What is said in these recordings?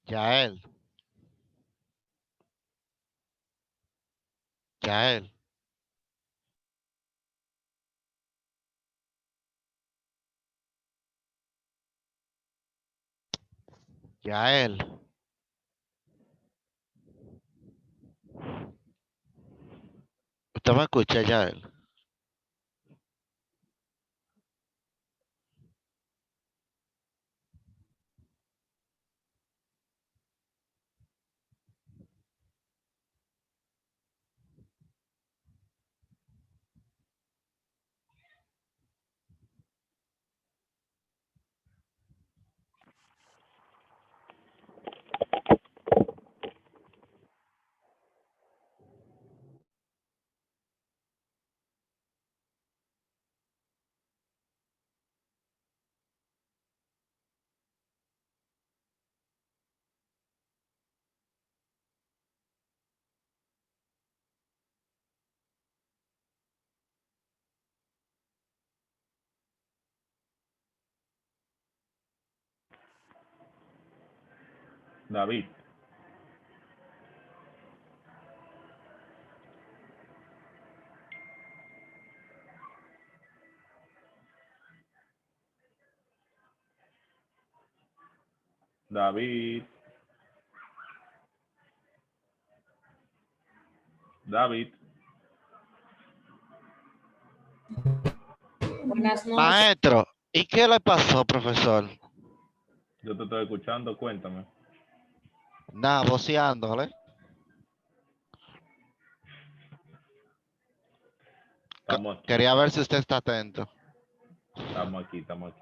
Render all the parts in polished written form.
Yael, Yael, Yael. ¿Usted me escucha, Yael? David, David, David. Buenas noches. Maestro, ¿y qué le pasó, profesor? Yo te estoy escuchando, cuéntame. Nada, voceándole. Estamos aquí, Quería ver si usted está atento. estamos aquí, estamos aquí.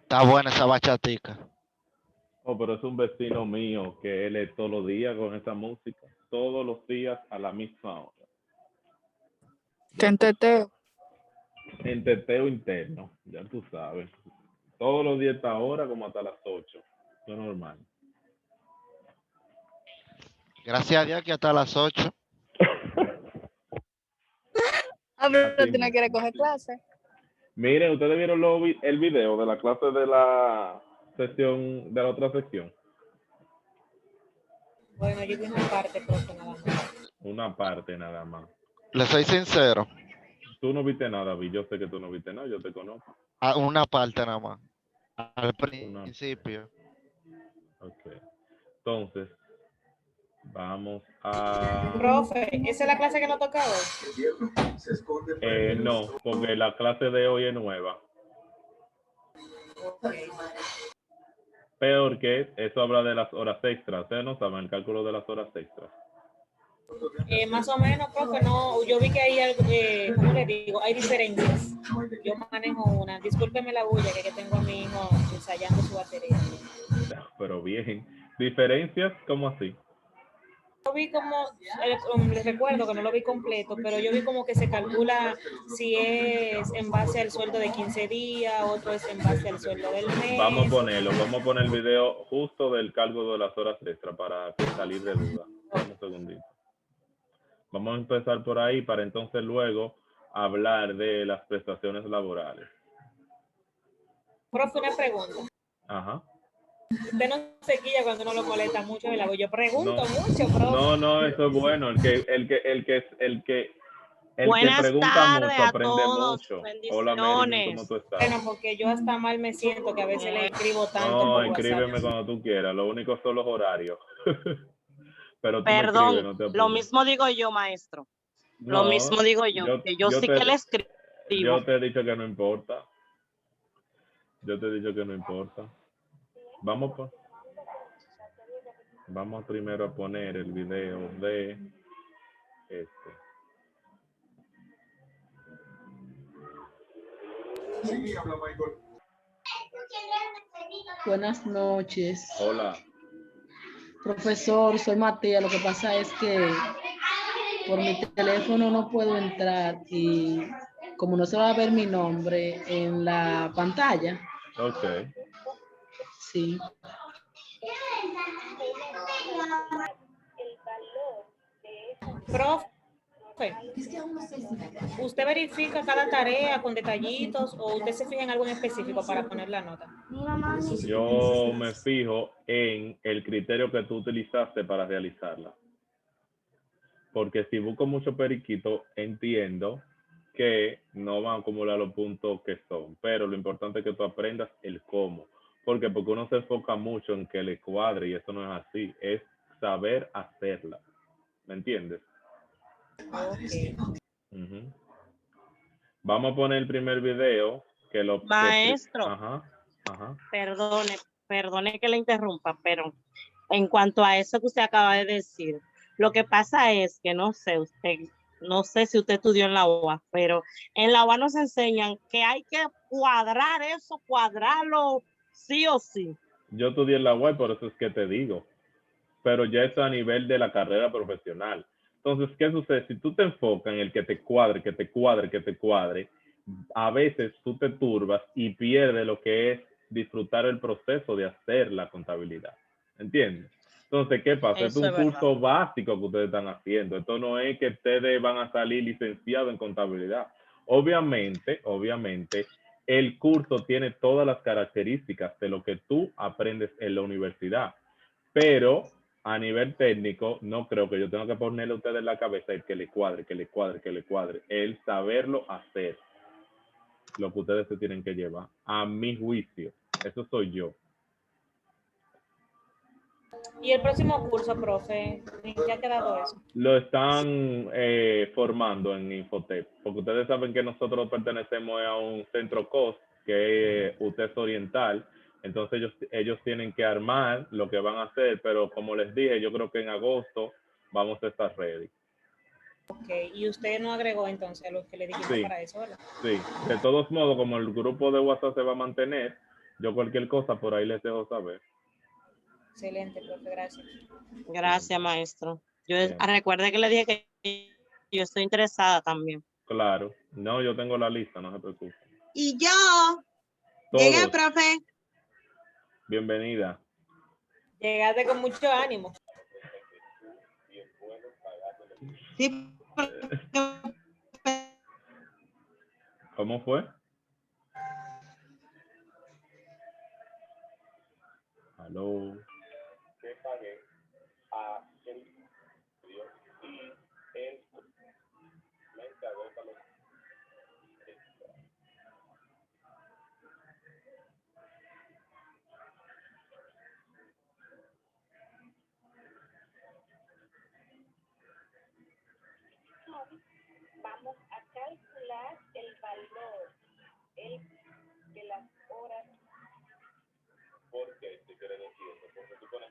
Está buena esa bachatica. Oh, pero es un vecino mío que él es todos los días con esa música, todos los días a la misma hora. Ya tú Tenteteo. sabes. En teteo interno, ya tú sabes. Todos los días a esta hora como hasta las 8. Eso es normal. Gracias a Dios que hasta las 8. Ah, pero Así tú no mismo. quieres coger clase. Miren, ustedes vieron el video de la clase de la sesión, de la otra sección. Bueno, yo vi una parte, profe, nada más. Una parte nada más. Le soy sincero. Tú no viste nada, Vi. Yo sé que tú no viste nada, yo te conozco. Una parte nada más. Al Una, principio. ok. Entonces, vamos a... Profe, ¿esa es la clase que nos toca hoy? no, porque la clase de hoy es nueva. Okay. Peor que eso habla de las horas extras. Ustedes no saben el cálculo de las horas extras. Más o menos, profe, no, yo vi que hay algo, ¿cómo le digo? Hay diferencias. Yo manejo una. Discúlpeme la bulla que tengo a mi hijo ensayando su batería. Pero bien. ¿Diferencias? ¿Cómo así? Yo vi como, les recuerdo que no lo vi completo, pero yo vi como que se calcula si es en base al sueldo de 15 días, otro es en base al sueldo del mes. Vamos a poner el video justo del cálculo de las horas extras para salir de duda. Dame un segundito. Vamos a empezar por ahí para entonces luego hablar de las prestaciones laborales. Profe, una pregunta. Ajá. Usted no se quilla cuando uno lo molesta mucho, ¿verdad? Yo pregunto No, mucho, profe. no, eso es bueno. El que Buenas pregunta tardes mucho a aprende todos. mucho. Hola Marilyn, ¿cómo Bendiciones. tú estás? Bueno, porque yo hasta mal me siento que a veces le escribo tanto No, por WhatsApp. escríbeme cuando tú quieras. Lo único son los horarios. Pero tú me escribes, Perdón, no te lo apures. mismo digo yo, maestro. Lo No, mismo digo yo, que yo sí que le escribo. yo te he dicho que no importa. Yo te he dicho que no importa. Vamos pues. Vamos primero a poner el video de este. Buenas noches. Hola. Profesor, soy Matías. Lo que pasa es que por mi teléfono no puedo entrar y como no se va a ver mi nombre en la pantalla. Ok. Sí. Profe, ¿usted verifica cada tarea con detallitos o usted se fija en algo en específico para poner la nota? Yo me fijo en el criterio que tú utilizaste para realizarla. Porque si busco mucho periquito, entiendo que no van a acumular los puntos que son. Pero lo importante es que tú aprendas el cómo. ¿Por qué? Porque uno se enfoca mucho en que le cuadre y eso no es así. Es saber hacerla. ¿Me entiendes? Okay. Uh-huh. Vamos a poner el primer video que lo... Maestro, Ajá, ajá. perdone que le interrumpa, pero en cuanto a eso que usted acaba de decir, lo que pasa es que no sé si usted estudió en la UA, pero en la UA nos enseñan que hay que cuadrar eso, cuadrarlo sí o sí. Yo estudié en la web, por eso es que te digo. Pero ya está a nivel de la carrera profesional. Entonces, ¿qué sucede? Si tú te enfocas en el que te cuadre, que te cuadre, que te cuadre, a veces tú te turbas y pierdes lo que es disfrutar el proceso de hacer la contabilidad. ¿Entiendes? Entonces, ¿qué pasa? Esto Eso es es un verdad. curso básico que ustedes están haciendo. Esto no es que ustedes van a salir licenciados en contabilidad. Obviamente, el curso tiene todas las características de lo que tú aprendes en la universidad. Pero a nivel técnico, no creo que yo tenga que ponerle a ustedes en la cabeza el que le cuadre, que le cuadre, que le cuadre. El saberlo hacer. Lo que ustedes se tienen que llevar. A mi juicio. Eso soy yo. ¿Y el próximo curso, profe? ¿En qué ha quedado eso? Lo están formando en Infotep. Porque ustedes saben que nosotros pertenecemos a un centro COS, que es UTES Oriental. Entonces ellos tienen que armar lo que van a hacer. Pero como les dije, yo creo que en agosto vamos a estar ready. Ok, y usted no agregó entonces a lo que le dijimos Sí, para eso, ¿verdad? sí. De todos modos, como el grupo de WhatsApp se va a mantener, yo cualquier cosa por ahí les dejo saber. Excelente, profe, gracias. Gracias, maestro. Bien. Recuerde que le dije que yo estoy interesada también. Claro. No, yo tengo la lista, no se preocupe. Y yo llegué, Todos, profe. bienvenida. Llegaste con mucho ánimo. Sí, ¿Cómo fue? Aló. Vamos a calcular el valor de las horas. ¿Por qué te quiere decir eso? Porque tú pones...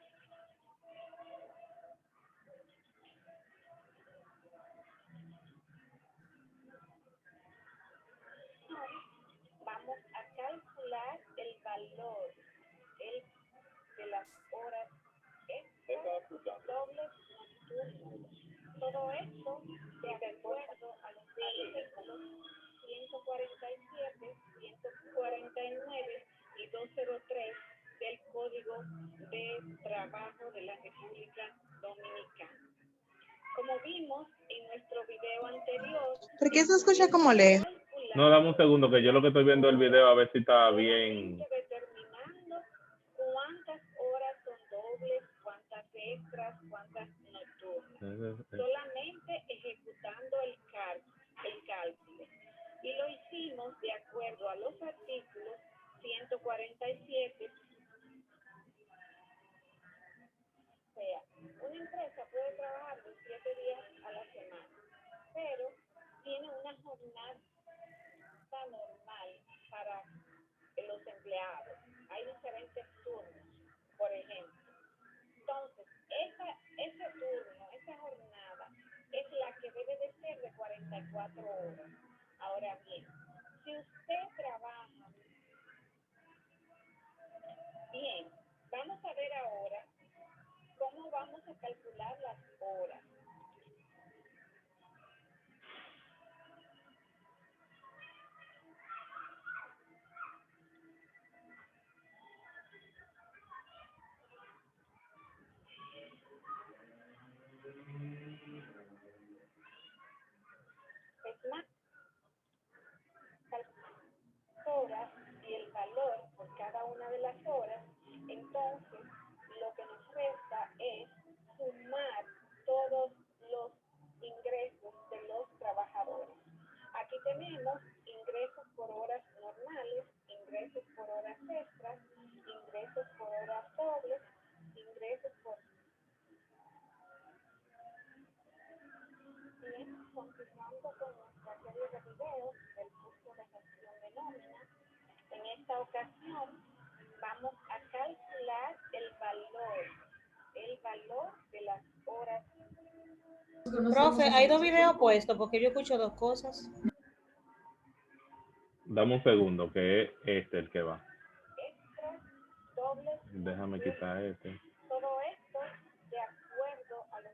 Vamos a calcular el valor de las horas extras, dobles nocturnas. Todo esto de acuerdo a los artículos 147, 149 y 203 del Código de Trabajo de la República Dominicana. Como vimos en nuestro video anterior, ¿por qué se escucha como lejos? No, dame un segundo, que yo lo que estoy viendo el video a ver si está bien. Determinando cuántas horas son dobles, cuántas extras, cuántas nocturnas. Solamente ejecutando el cálculo. Y lo hicimos de acuerdo a los artículos 147. O sea, una empresa puede trabajar los 7 días a la semana, pero tiene una jornada normal para los empleados. Hay diferentes turnos, por ejemplo. Entonces, 34 horas. Ahora bien, si usted trabaja bien, vamos a ver ahora cómo vamos a calcular las horas. Es más, horas y el valor por cada una de las horas, entonces lo que nos resta es sumar todos los ingresos de los trabajadores. Aquí tenemos ingresos por horas normales, ingresos por horas extras, ingresos por horas dobles, ingresos por... Bien, continuando con nuestra serie de videos del curso de gestión de nómina, en esta ocasión vamos a calcular el valor de las horas. Profe, hay dos videos puestos porque yo escucho dos cosas. Dame un segundo, que es este el que va. Extras, dobles. Déjame quitar este. Todo esto de acuerdo a los...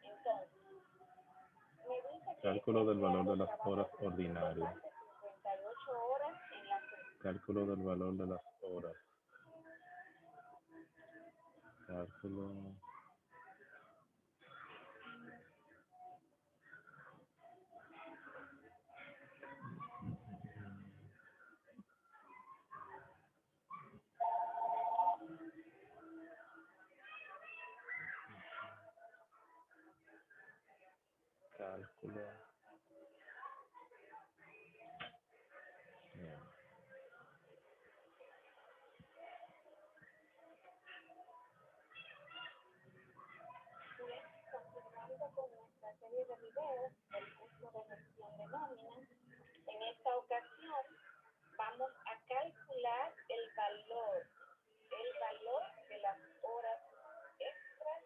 Entonces, me dice que Cálculo del valor de las horas ordinarias. 58 horas en la semana. Cálculo del valor de las horas. Cálculo. Cálculo. Bien. Continuando con nuestra serie de videos del curso de gestión de nómina, en esta ocasión vamos a calcular el valor de las horas extras.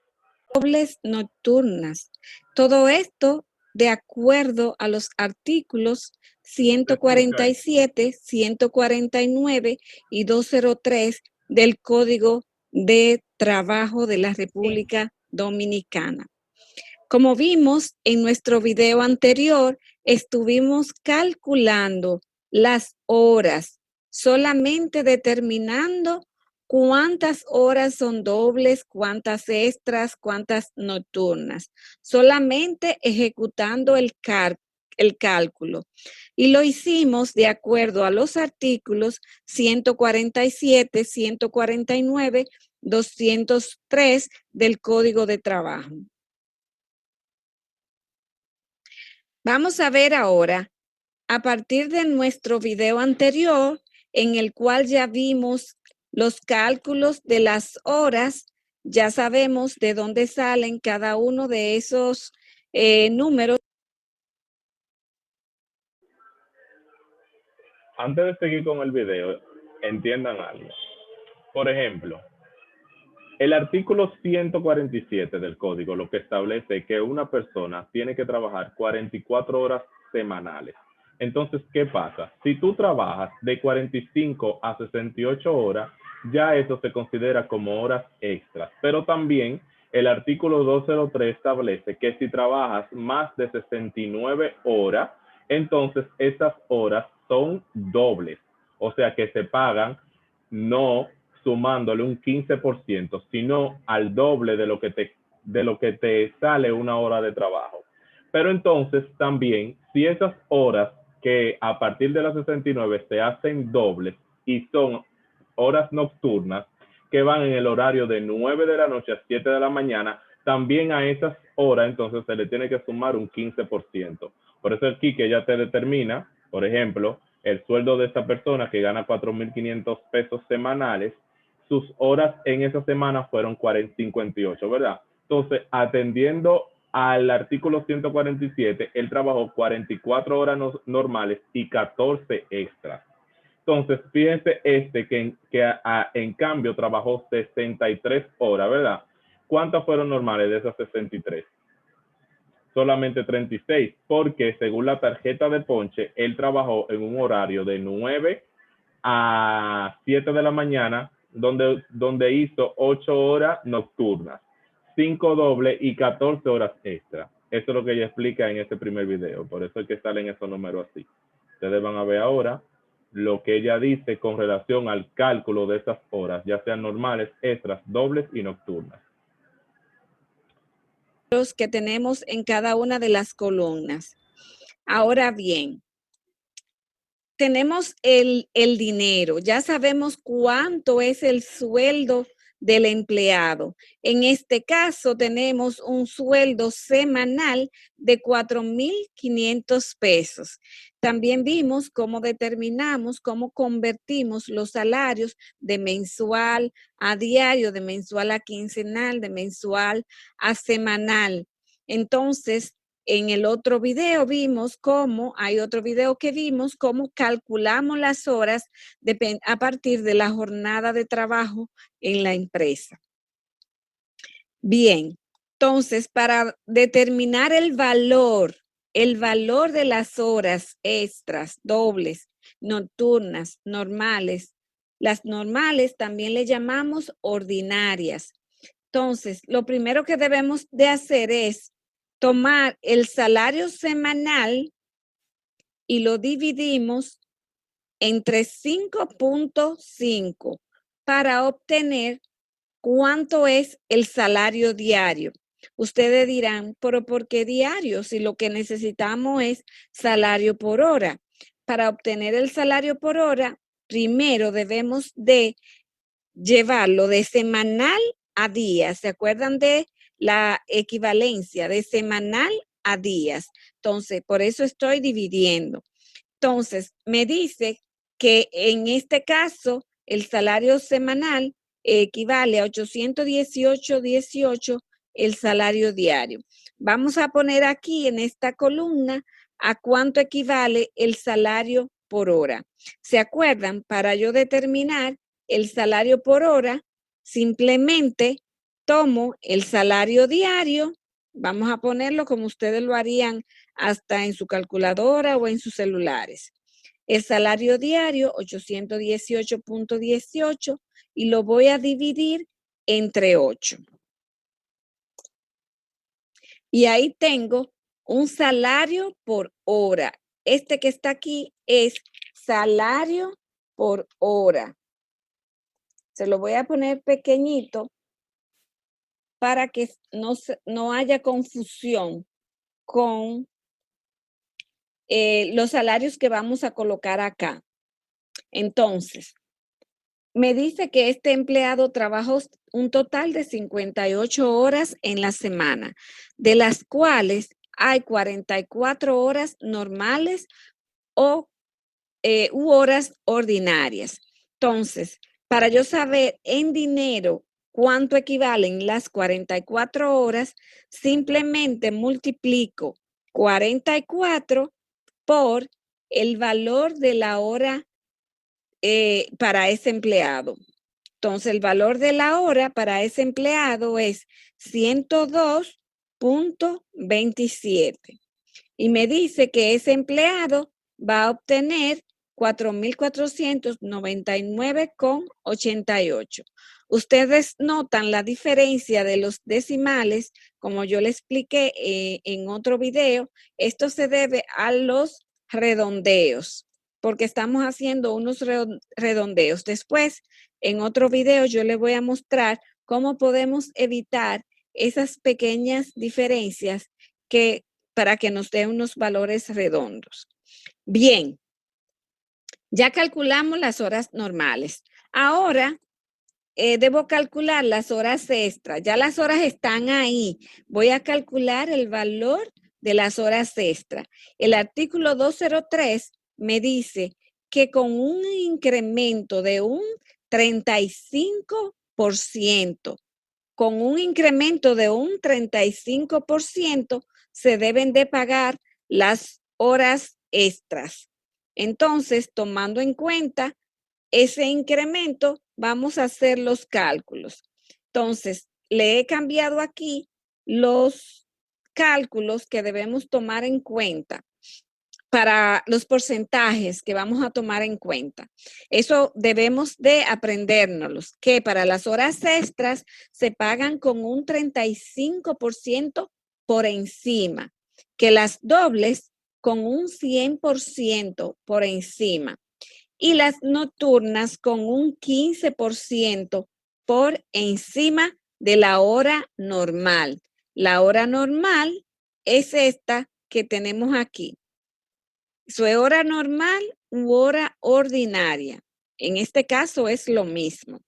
Dobles nocturnas. Todo esto de acuerdo a los artículos 147, 149 y 203 del Código de Trabajo de la República Dominicana. Como vimos en nuestro video anterior, estuvimos calculando las horas, solamente determinando cuántas horas son dobles, cuántas extras, cuántas nocturnas, solamente ejecutando el cálculo. Y lo hicimos de acuerdo a los artículos 147, 149, 203 del Código de Trabajo. Vamos a ver ahora, a partir de nuestro video anterior, en el cual ya vimos los cálculos de las horas, ya sabemos de dónde salen cada uno de esos números. Antes de seguir con el video, entiendan algo. Por ejemplo, el artículo 147 del código lo que establece que una persona tiene que trabajar 44 horas semanales. Entonces, ¿qué pasa? Si tú trabajas de 45 a 68 horas, ya eso se considera como horas extras. Pero también el artículo 203 establece que si trabajas más de 69 horas, entonces esas horas son dobles. O sea que se pagan no sumándole un 15%, sino al doble de lo que te sale una hora de trabajo. Pero entonces también, si esas horas que a partir de las 69 se hacen dobles y son horas nocturnas que van en el horario de 9 de la noche a 7 de la mañana, también a esas horas entonces se le tiene que sumar un 15%. Por eso aquí que ya te determina, por ejemplo, el sueldo de esta persona que gana 4.500 pesos semanales, sus horas en esa semana fueron 58, ¿verdad? Entonces, atendiendo al artículo 147, él trabajó 44 horas normales y 14 extras. Entonces, fíjense que en cambio trabajó 63 horas, ¿verdad? ¿Cuántas fueron normales de esas 63? solamente 36, porque según la tarjeta de ponche, él trabajó en un horario de 9 a 7 de la mañana, donde hizo 8 horas nocturnas, 5 dobles y 14 horas extra. Eso es lo que ella explica en este primer video, por eso es que salen esos números así. Ustedes van a ver ahora lo que ella dice con relación al cálculo de esas horas, ya sean normales, extras, dobles y nocturnas. Los que tenemos en cada una de las columnas. Ahora bien, tenemos el dinero, ya sabemos cuánto es el sueldo del empleado. En este caso tenemos un sueldo semanal de 4,500 pesos. También vimos cómo determinamos, cómo convertimos los salarios de mensual a diario, de mensual a quincenal, de mensual a semanal. Entonces, en el otro video vimos cómo, hay otro video que vimos cómo calculamos las horas a partir de la jornada de trabajo en la empresa. Bien, entonces para determinar el valor de las horas extras, dobles, nocturnas, normales, las normales también le llamamos ordinarias. Entonces, lo primero que debemos de hacer es tomar el salario semanal y lo dividimos entre 5.5 para obtener cuánto es el salario diario. Ustedes dirán, pero ¿por qué diario? Si lo que necesitamos es salario por hora. Para obtener el salario por hora, primero debemos de llevarlo de semanal a días. ¿Se acuerdan de la equivalencia de semanal a días? Entonces, por eso estoy dividiendo. Entonces, me dice que en este caso, el salario semanal equivale a 818.18 el salario diario. Vamos a poner aquí en esta columna a cuánto equivale el salario por hora. ¿Se acuerdan? Para yo determinar el salario por hora, simplemente tomo el salario diario, vamos a ponerlo como ustedes lo harían hasta en su calculadora o en sus celulares. El salario diario, 818.18, y lo voy a dividir entre 8. Y ahí tengo un salario por hora. Este que está aquí es salario por hora. Se lo voy a poner pequeñito para que no haya confusión con los salarios que vamos a colocar acá. Entonces, me dice que este empleado trabajó un total de 58 horas en la semana, de las cuales hay 44 horas normales u horas ordinarias. Entonces, para yo saber en dinero cuánto equivalen las 44 horas, simplemente multiplico 44 por el valor de la hora para ese empleado. Entonces, el valor de la hora para ese empleado es 102.27. Y me dice que ese empleado va a obtener 4,499,88. Ustedes notan la diferencia de los decimales, como yo le expliqué en otro video. Esto se debe a los redondeos, porque estamos haciendo unos redondeos. Después, en otro video, yo les voy a mostrar cómo podemos evitar esas pequeñas diferencias para que nos dé unos valores redondos. Bien, ya calculamos las horas normales. Ahora debo calcular las horas extras. Ya las horas están ahí. Voy a calcular el valor de las horas extras. El artículo 203 me dice que con un incremento de un 35%, con un incremento de un 35%, se deben de pagar las horas extras. Entonces, tomando en cuenta ese incremento, vamos a hacer los cálculos. Entonces, le he cambiado aquí los cálculos que debemos tomar en cuenta para los porcentajes que vamos a tomar en cuenta. Eso debemos de aprendérnoslos, que para las horas extras se pagan con un 35% por encima, que las dobles con un 100% por encima y las nocturnas con un 15% por encima de la hora normal. La hora normal es esta que tenemos aquí. Su hora normal u hora ordinaria. En este caso es lo mismo.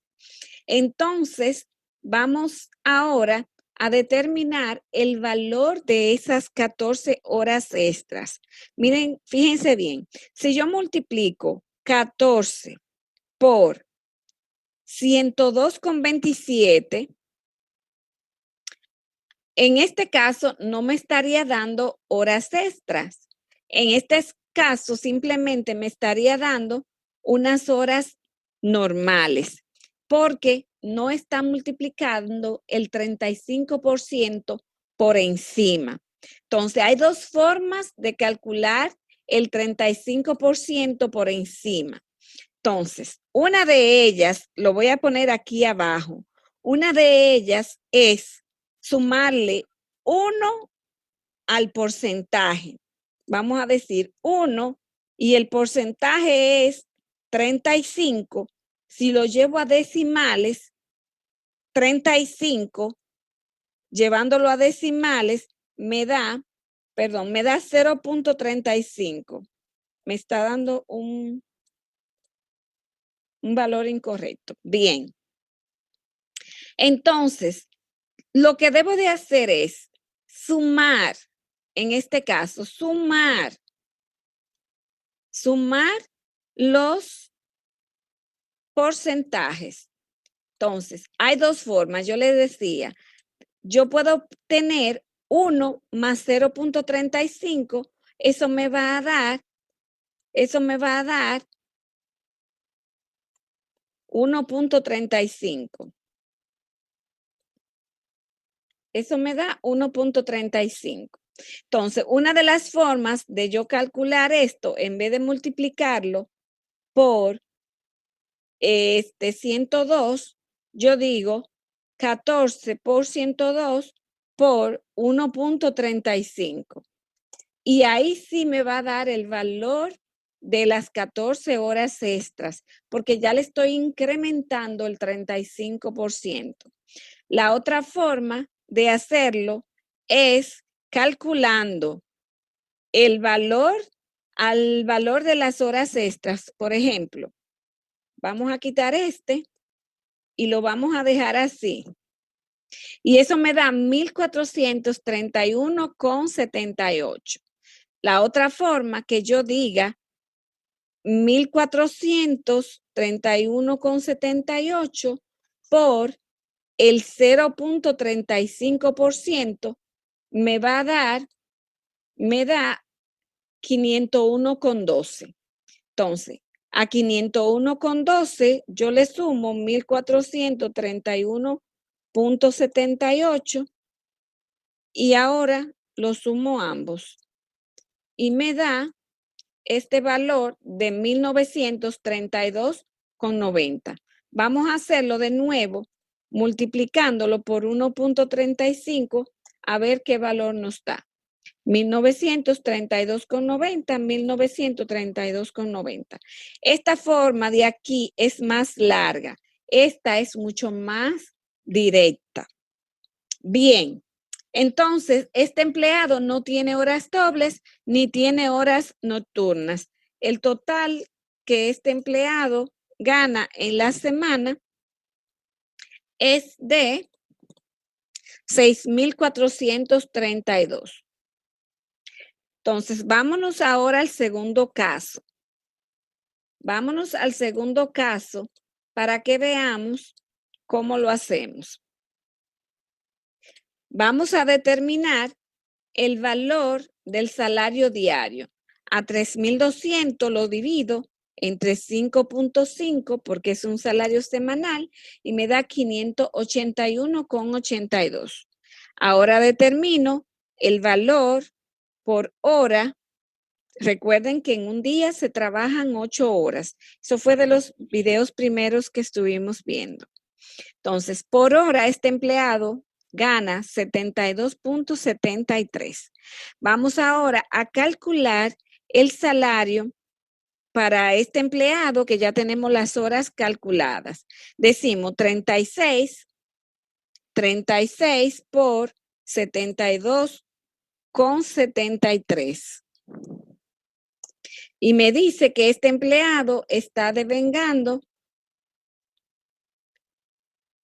Entonces, vamos ahora a determinar el valor de esas 14 horas extras. Miren, fíjense bien, si yo multiplico 14 por 102,27, en este caso no me estaría dando horas extras. En este caso simplemente me estaría dando unas horas normales, porque no está multiplicando el 35% por encima. Entonces, hay dos formas de calcular el 35% por encima. Entonces, una de ellas, lo voy a poner aquí abajo, una de ellas es sumarle 1 al porcentaje. Vamos a decir 1 y el porcentaje es 35. Si lo llevo a decimales, 35, llevándolo a decimales, me da 0.35. Me está dando un valor incorrecto. Bien. Entonces, lo que debo de hacer es sumar, en este caso, sumar los porcentajes. Entonces, hay dos formas. Yo les decía, yo puedo obtener 1 más 0.35, eso me va a dar 1.35. Eso me da 1.35. Entonces, una de las formas de yo calcular esto, en vez de multiplicarlo por 102, yo digo 14 por 102 por 1.35. Y ahí sí me va a dar el valor de las 14 horas extras, porque ya le estoy incrementando el 35%. La otra forma de hacerlo es calculando el valor al valor de las horas extras. Por ejemplo, vamos a quitar y lo vamos a dejar así. Y eso me da 1.431,78. La otra forma que yo diga 1.431,78 por el 0.35% me da 501,12. Entonces, a 501,12 yo le sumo 1.431,78 y ahora lo sumo ambos. Y me da este valor de 1.932,90. Vamos a hacerlo de nuevo, multiplicándolo por 1.35, a ver qué valor nos da. 1932,90, 1932,90. Esta forma de aquí es más larga. Esta es mucho más directa. Bien, entonces este empleado no tiene horas dobles ni tiene horas nocturnas. El total que este empleado gana en la semana es de 6,432. Entonces, vámonos ahora al segundo caso. Vámonos al segundo caso para que veamos cómo lo hacemos. Vamos a determinar el valor del salario diario. A 3,200 lo divido entre 5.5 porque es un salario semanal y me da 581,82. Ahora determino el valor por hora. Recuerden que en un día se trabajan 8 horas. Eso fue de los videos primeros que estuvimos viendo. Entonces, por hora, este empleado gana 72.73. Vamos ahora a calcular el salario para este empleado, que ya tenemos las horas calculadas. Decimos 36 por 72,73. Y me dice que este empleado está devengando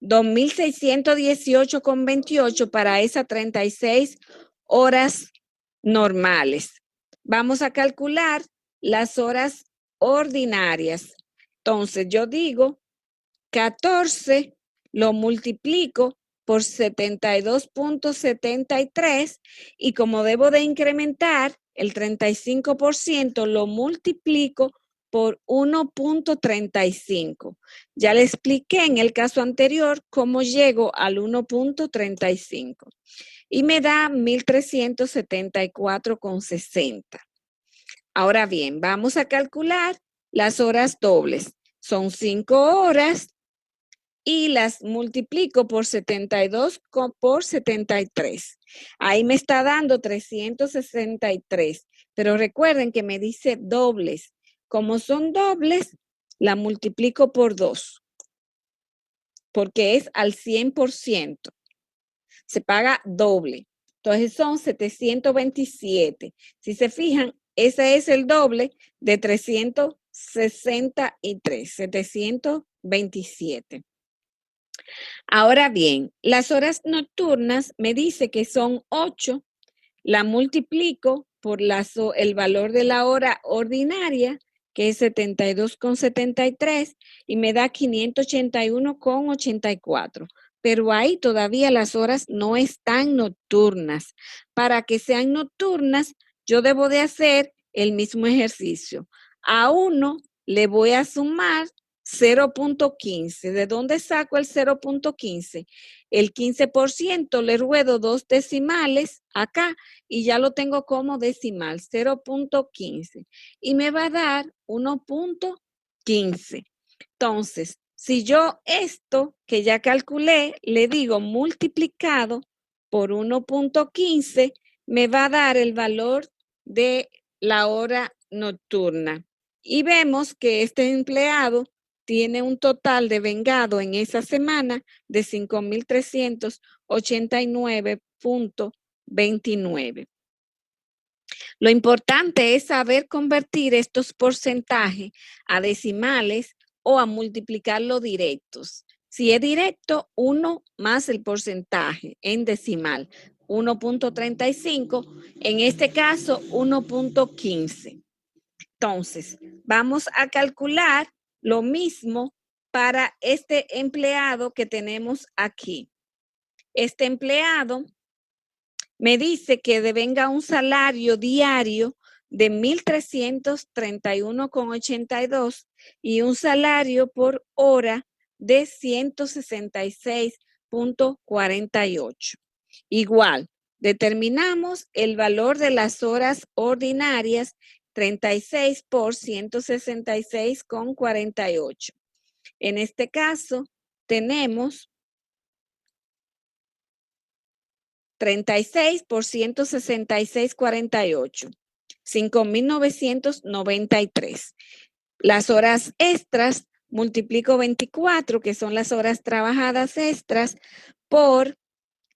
2.618,28 para esas 36 horas normales. Vamos a calcular las horas ordinarias. Entonces, yo digo 14 lo multiplico por 72.73 y como debo de incrementar el 35%, lo multiplico por 1.35. Ya le expliqué en el caso anterior cómo llego al 1.35 y me da 1.374,60. Ahora bien, vamos a calcular las horas dobles. Son 5 horas y las multiplico por 72 por 73. Ahí me está dando 363. Pero recuerden que me dice dobles. Como son dobles, la multiplico por 2. Porque es al 100%. Se paga doble. Entonces son 727. Si se fijan, ese es el doble de 363, 727. Ahora bien, las horas nocturnas me dice que son 8, la multiplico por el valor de la hora ordinaria, que es 72,73, y me da 581,84. Pero ahí todavía las horas no están nocturnas. Para que sean nocturnas, yo debo de hacer el mismo ejercicio. A 1 le voy a sumar 0.15. ¿De dónde saco el 0.15? El 15% le ruedo 2 decimales acá y ya lo tengo como decimal, 0.15. Y me va a dar 1.15. Entonces, si yo esto que ya calculé, le digo multiplicado por 1.15, me va a dar el valor de la hora nocturna. Y vemos que este empleado tiene un total de vengado en esa semana de 5.389.29. Lo importante es saber convertir estos porcentajes a decimales o a multiplicarlo directos. Si es directo, 1 más el porcentaje en decimal, 1.35, en este caso 1.15. Entonces, vamos a calcular lo mismo para este empleado que tenemos aquí. Este empleado me dice que devenga un salario diario de 1.331,82 y un salario por hora de 166.48. Igual, determinamos el valor de las horas ordinarias, 36 por 166,48. En este caso, tenemos 36 por 166,48, 5.993. Las horas extras, multiplico 24, que son las horas trabajadas extras, por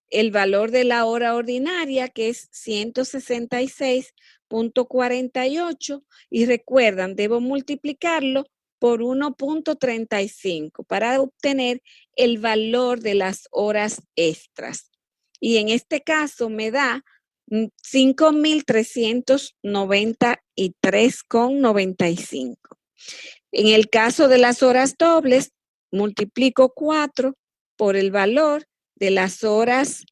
el valor de la hora ordinaria, que es 166.48, y recuerdan, debo multiplicarlo por 1.35 para obtener el valor de las horas extras. Y en este caso me da 5.393,95. En el caso de las horas dobles, multiplico 4 por el valor de las horas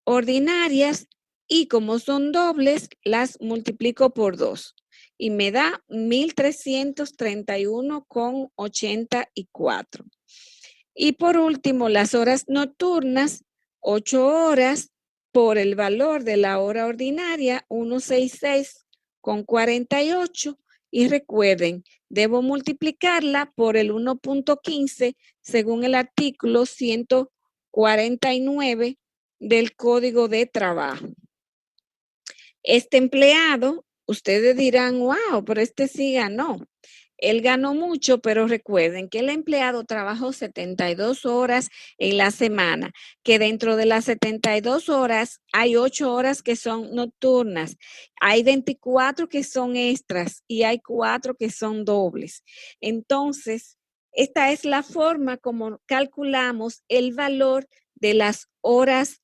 ordinarias y como son dobles, las multiplico por 2 y me da 1.331,84. Y por último, las horas nocturnas, 8 horas por el valor de la hora ordinaria, 166,48. Y recuerden, debo multiplicarla por el 1.15 según el artículo 149 del Código de Trabajo. Este empleado, ustedes dirán, wow, pero este sí ganó. Él ganó mucho, pero recuerden que el empleado trabajó 72 horas en la semana, que dentro de las 72 horas hay 8 horas que son nocturnas, hay 24 que son extras y hay 4 que son dobles. Entonces, esta es la forma como calculamos el valor de las horas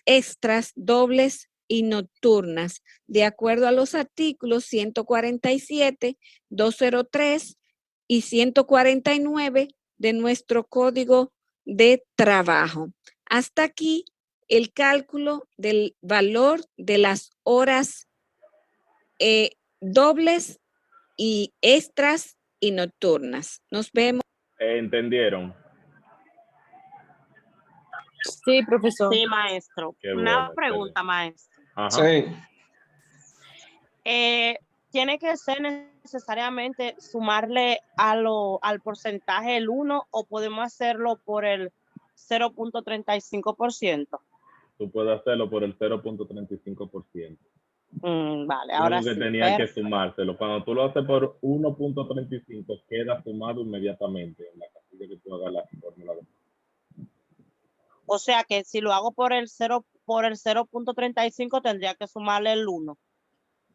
extras, dobles y nocturnas, de acuerdo a los artículos 147, 203 y 149 de nuestro Código de Trabajo. Hasta aquí el cálculo del valor de las horas dobles y extras y nocturnas. Nos vemos. ¿Entendieron? Sí, profesor. Sí, maestro. Qué Una bueno, pregunta, maestro. Ajá. Sí. ¿Tiene que ser necesariamente sumarle al porcentaje el 1 o podemos hacerlo por el 0.35%? Tú puedes hacerlo por el 0.35%. Vale, Lo ahora único que sí. tenía que Perfecto. sumárselo. Cuando tú lo haces por 1.35, queda sumado inmediatamente en la casilla que tú hagas la fórmula. O sea que si lo hago por el 0.35 tendría que sumarle el 1.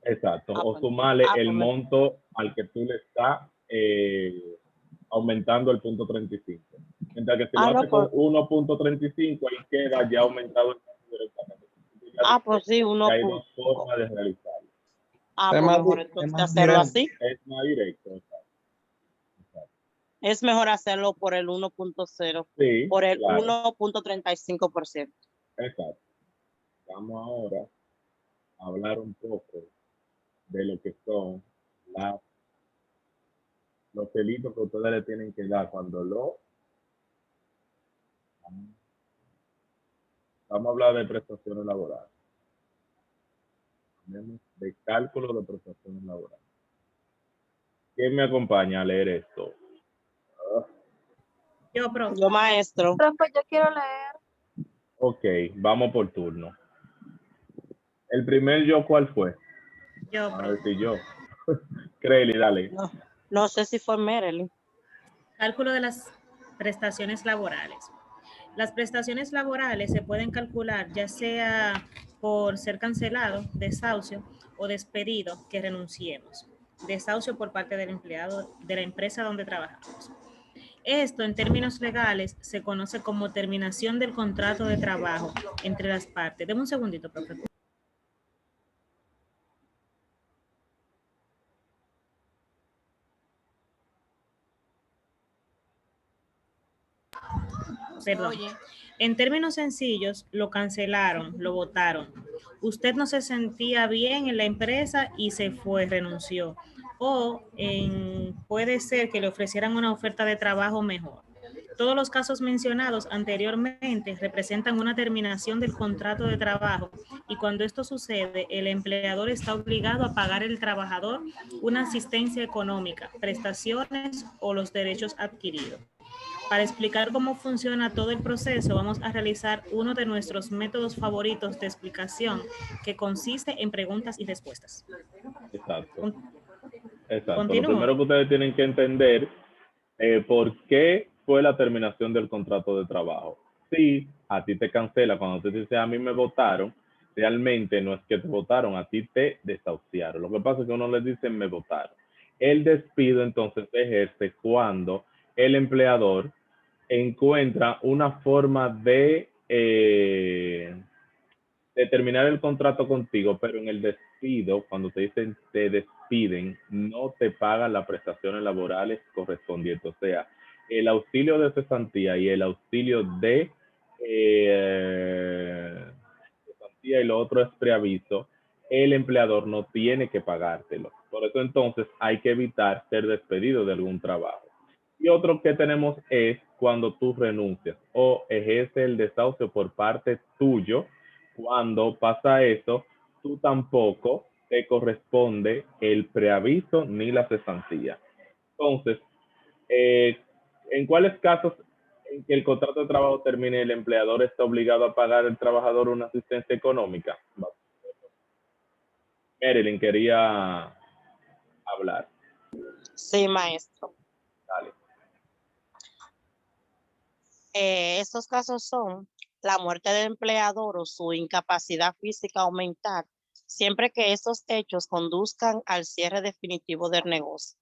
Exacto. O Pues, sumarle el pues, monto al que tú le estás aumentando el 0.35. Mientras que si lo no, haces con pues, 1.35, ahí queda ya aumentado el monto directamente. pues sí, 1. Hay dos formas de realizarlo. Pues mejor entonces hacerlo así. Es más directo. Es mejor hacerlo por el 1.0, Sí, por el claro. 1.35%. Exacto. Vamos ahora a hablar un poco de lo que son los delitos que ustedes le tienen que dar cuando vamos a hablar de prestaciones laborales. Tenemos de cálculo de prestaciones laborales. ¿Quién me acompaña a leer esto? Yo, profe. Yo, maestro. Profe, yo quiero leer. Ok, vamos por turno. El primer yo, ¿cuál fue? Yo, A ver profe. si yo. Creli, dale. No sé si fue Merely. Cálculo de las prestaciones laborales. Las prestaciones laborales se pueden calcular ya sea por ser cancelado, desahucio o despedido que renunciemos. Desahucio por parte del empleado de la empresa donde trabajamos. Esto, en términos legales, se conoce como terminación del contrato de trabajo entre las partes. Deme un segundito, profe. Perdón. En términos sencillos, lo cancelaron, lo votaron. Usted no se sentía bien en la empresa y se fue, renunció. O puede ser que le ofrecieran una oferta de trabajo mejor. Todos los casos mencionados anteriormente representan una terminación del contrato de trabajo y cuando esto sucede, el empleador está obligado a pagar al trabajador una asistencia económica, prestaciones o los derechos adquiridos. Para explicar cómo funciona todo el proceso, vamos a realizar uno de nuestros métodos favoritos de explicación, que consiste en preguntas y respuestas. Exacto. Exacto. Continúo. Lo primero que ustedes tienen que entender por qué fue la terminación del contrato de trabajo. Si a ti te cancela, cuando te dice a mí me votaron, realmente no es que te votaron, a ti te desahuciaron. Lo que pasa es que uno les dice me votaron. El despido entonces se ejerce cuando el empleador encuentra una forma de terminar el contrato contigo, pero en el despido, cuando te dicen te despiden, no te pagan las prestaciones laborales correspondientes. O sea, el auxilio de cesantía y el auxilio de cesantía y lo otro es preaviso, el empleador no tiene que pagártelo. Por eso entonces hay que evitar ser despedido de algún trabajo. Y otro que tenemos es cuando tú renuncias o ejerces el desahucio por parte tuyo, Cuando pasa eso, tú tampoco te corresponde el preaviso ni la cesantía. Entonces, ¿en cuáles casos en que el contrato de trabajo termine el empleador está obligado a pagar al trabajador una asistencia económica? Marilyn quería hablar. Sí, maestro. Dale. Estos casos son la muerte del empleador o su incapacidad física o mental, siempre que estos hechos conduzcan al cierre definitivo del negocio.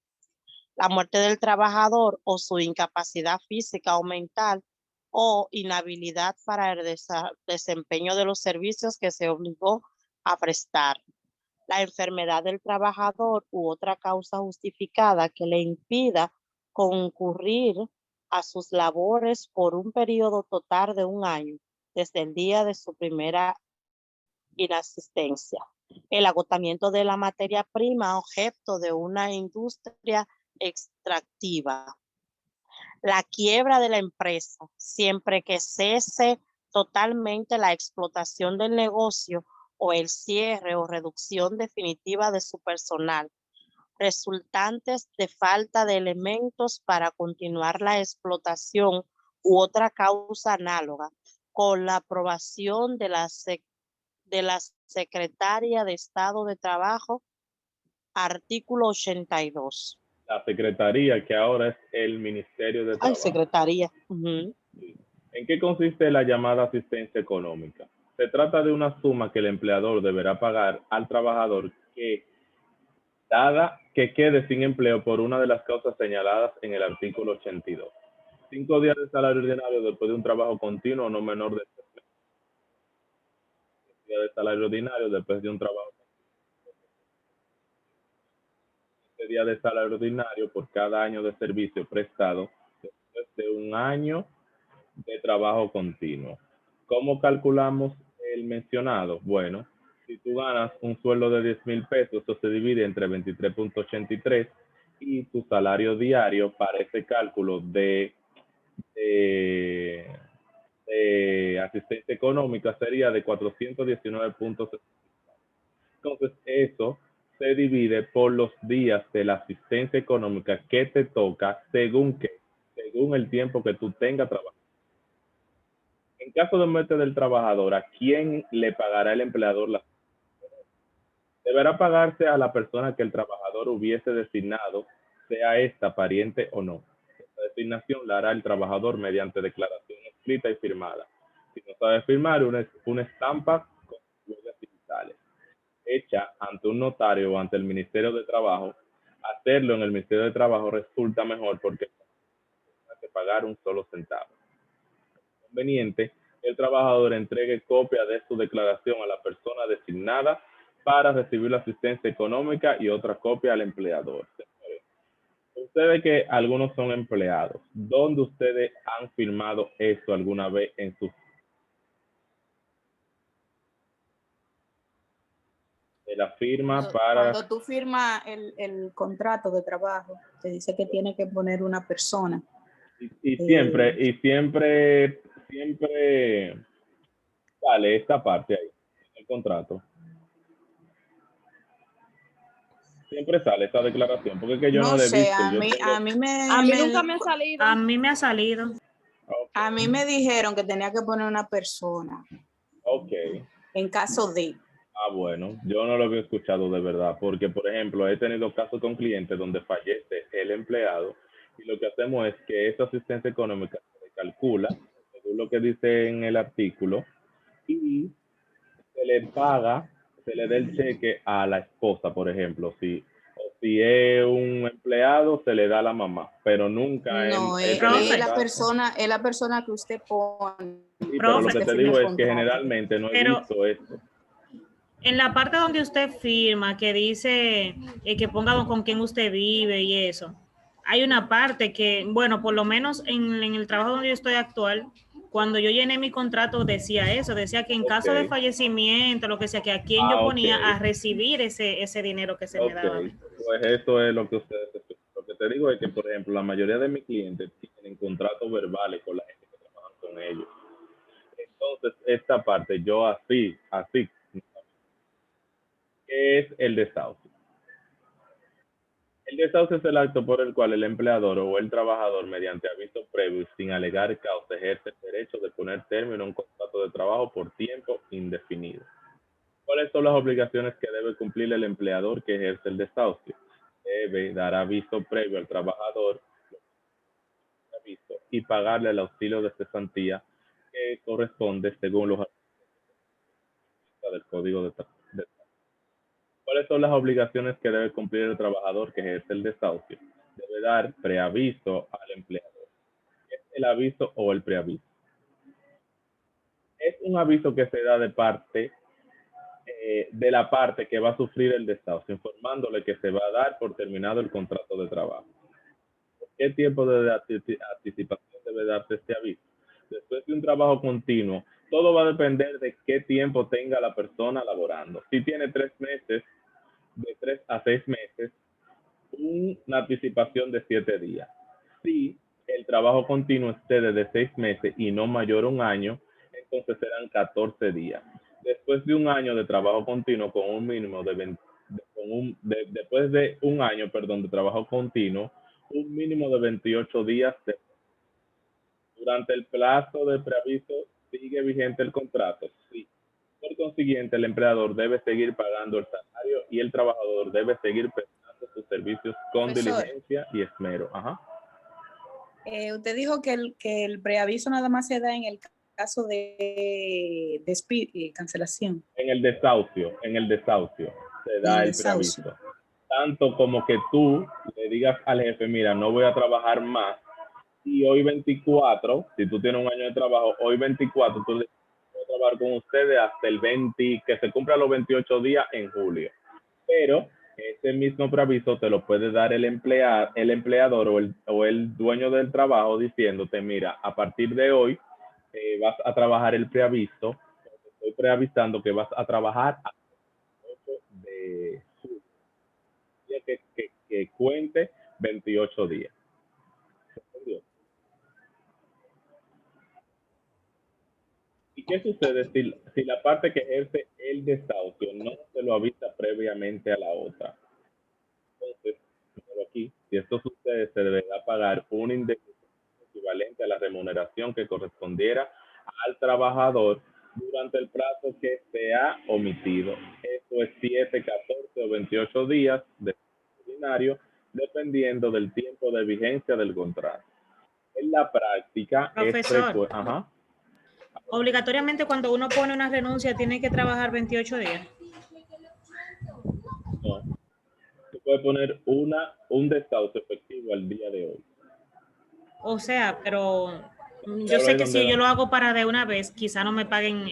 La muerte del trabajador o su incapacidad física o mental o inhabilidad para el desempeño de los servicios que se obligó a prestar. La enfermedad del trabajador u otra causa justificada que le impida concurrir a sus labores por un periodo total de 1 año, desde el día de su primera inasistencia. El agotamiento de la materia prima objeto de una industria extractiva. La quiebra de la empresa, siempre que cese totalmente la explotación del negocio o el cierre o reducción definitiva de su personal, resultantes de falta de elementos para continuar la explotación u otra causa análoga, con la aprobación de la Secretaría de Estado de Trabajo, artículo 82. La Secretaría, que ahora es el Ministerio de Trabajo. Secretaría. ¿En qué consiste la llamada asistencia económica? Se trata de una suma que el empleador deberá pagar al trabajador que, dada que quede sin empleo por una de las causas señaladas en el artículo 82. 5 días de salario ordinario después de un trabajo continuo no menor de 3 meses. 5 días de salario ordinario después de un trabajo continuo. 7 días de salario ordinario por cada año de servicio prestado después de 1 año de trabajo continuo. ¿Cómo calculamos el mencionado? Bueno, si tú ganas un sueldo de 10,000 pesos, esto se divide entre 23.83 y tu salario diario para ese cálculo de asistencia económica sería de 419.60. Entonces, eso se divide por los días de la asistencia económica que te toca según el tiempo que tú tengas trabajando. En caso de muerte del trabajador, ¿a quién le pagará el empleador la deberá pagarse a la persona que el trabajador hubiese designado, sea esta pariente o no? Esta designación la hará el trabajador mediante declaración escrita y firmada. Si no sabe firmar, una estampa con huellas digitales, hecha ante un notario o ante el Ministerio de Trabajo. Hacerlo en el Ministerio de Trabajo resulta mejor porque no hay que pagar un solo centavo. Conveniente que el trabajador entregue copia de su declaración a la persona designada para recibir la asistencia económica y otra copia al empleador. Ustedes que algunos son empleados, ¿dónde ustedes han firmado eso alguna vez en sus la firma para Cuando tú firmas el contrato de trabajo, te dice que tiene que poner una persona. y siempre sale esta parte ahí en el contrato? Siempre sale esta declaración, porque es que yo no la he visto. A mí nunca me ha salido. A mí me ha salido. Okay. A mí me dijeron que tenía que poner una persona. Ok. En caso de. Bueno, yo no lo había escuchado de verdad, porque por ejemplo he tenido casos con clientes donde fallece el empleado y lo que hacemos es que esa asistencia económica se calcula según lo que dice en el artículo y se le paga, se le da el cheque a la esposa, por ejemplo. Si es un empleado, se le da a la mamá, pero nunca No, es la persona que usted pone. Sí, pero lo que te digo es que generalmente no he visto esto. En la parte donde usted firma, que dice que ponga con quién usted vive y eso, hay una parte que, bueno, por lo menos en el trabajo donde yo estoy actual, cuando yo llené mi contrato decía eso, decía que en caso de fallecimiento, lo que sea, que a quién yo ponía a recibir ese dinero que se me daba. Pues eso es lo que ustedes, lo que te digo es que, por ejemplo, la mayoría de mis clientes tienen contratos verbales con la gente que trabaja con ellos. Entonces, Entonces, esta parte yo así, ¿qué es el desahucio? El desahucio es el acto por el cual el empleador o el trabajador, mediante aviso previo y sin alegar causa, ejerce el derecho de poner término a un contrato de trabajo por tiempo indefinido. ¿Cuáles son las obligaciones que debe cumplir el empleador que ejerce el desahucio? Debe dar aviso previo al trabajador y pagarle el auxilio de cesantía que corresponde según los artículos del Código de Trabajo. ¿Cuáles son las obligaciones que debe cumplir el trabajador que ejerce el desahucio? Debe dar preaviso al empleador. ¿Qué es el aviso o el preaviso? Es un aviso que se da de parte de la parte que va a sufrir el desahucio, informándole que se va a dar por terminado el contrato de trabajo. ¿Por qué tiempo de anticipación debe darse este aviso? Después de un trabajo continuo, todo va a depender de qué tiempo tenga la persona laborando. Si tiene 3 meses, de 3 a 6 meses, una anticipación de 7 días. Si el trabajo continuo excede de 6 meses y no mayor a un año, entonces serán 14 días. Después de un año de trabajo continuo con un mínimo de después de un año, de trabajo continuo, un mínimo de 28 días. Durante el plazo de preaviso, ¿sigue vigente el contrato? Sí. Por consiguiente, el empleador debe seguir pagando el salario y el trabajador debe seguir prestando sus servicios con Profesor. diligencia y esmero. Ajá. Usted dijo que el preaviso nada más se da en el caso de cancelación. En el desahucio se En da el el desahucio. preaviso. Tanto como que tú le digas al jefe, mira, no voy a trabajar más. Y hoy 24, si tú tienes un año de trabajo, hoy 24, tú le voy a trabajar con ustedes hasta el 20, que se cumpla los 28 días en julio. Pero ese mismo preaviso te lo puede dar el empleador o el dueño del trabajo diciéndote, mira, a partir de hoy vas a trabajar el preaviso, te estoy preavisando que vas a trabajar hasta el 8 de julio, que cuente 28 días. ¿Entendió? ¿Y qué sucede si la parte que ejerce el desahucio no se lo avisa previamente a la otra? Entonces, aquí, si esto sucede, se deberá pagar una indemnización equivalente a la remuneración que correspondiera al trabajador durante el plazo que se ha omitido. Esto es 7, 14 o 28 días de ordinario, dependiendo del tiempo de vigencia del contrato. En la práctica es Profesor. frecuente. Ajá. Obligatoriamente cuando uno pone una renuncia tiene que trabajar 28 días. No. Se puede poner un desahucio efectivo al día de hoy. O sea, pero yo sé que si yo lo hago para de una vez, quizá no me paguen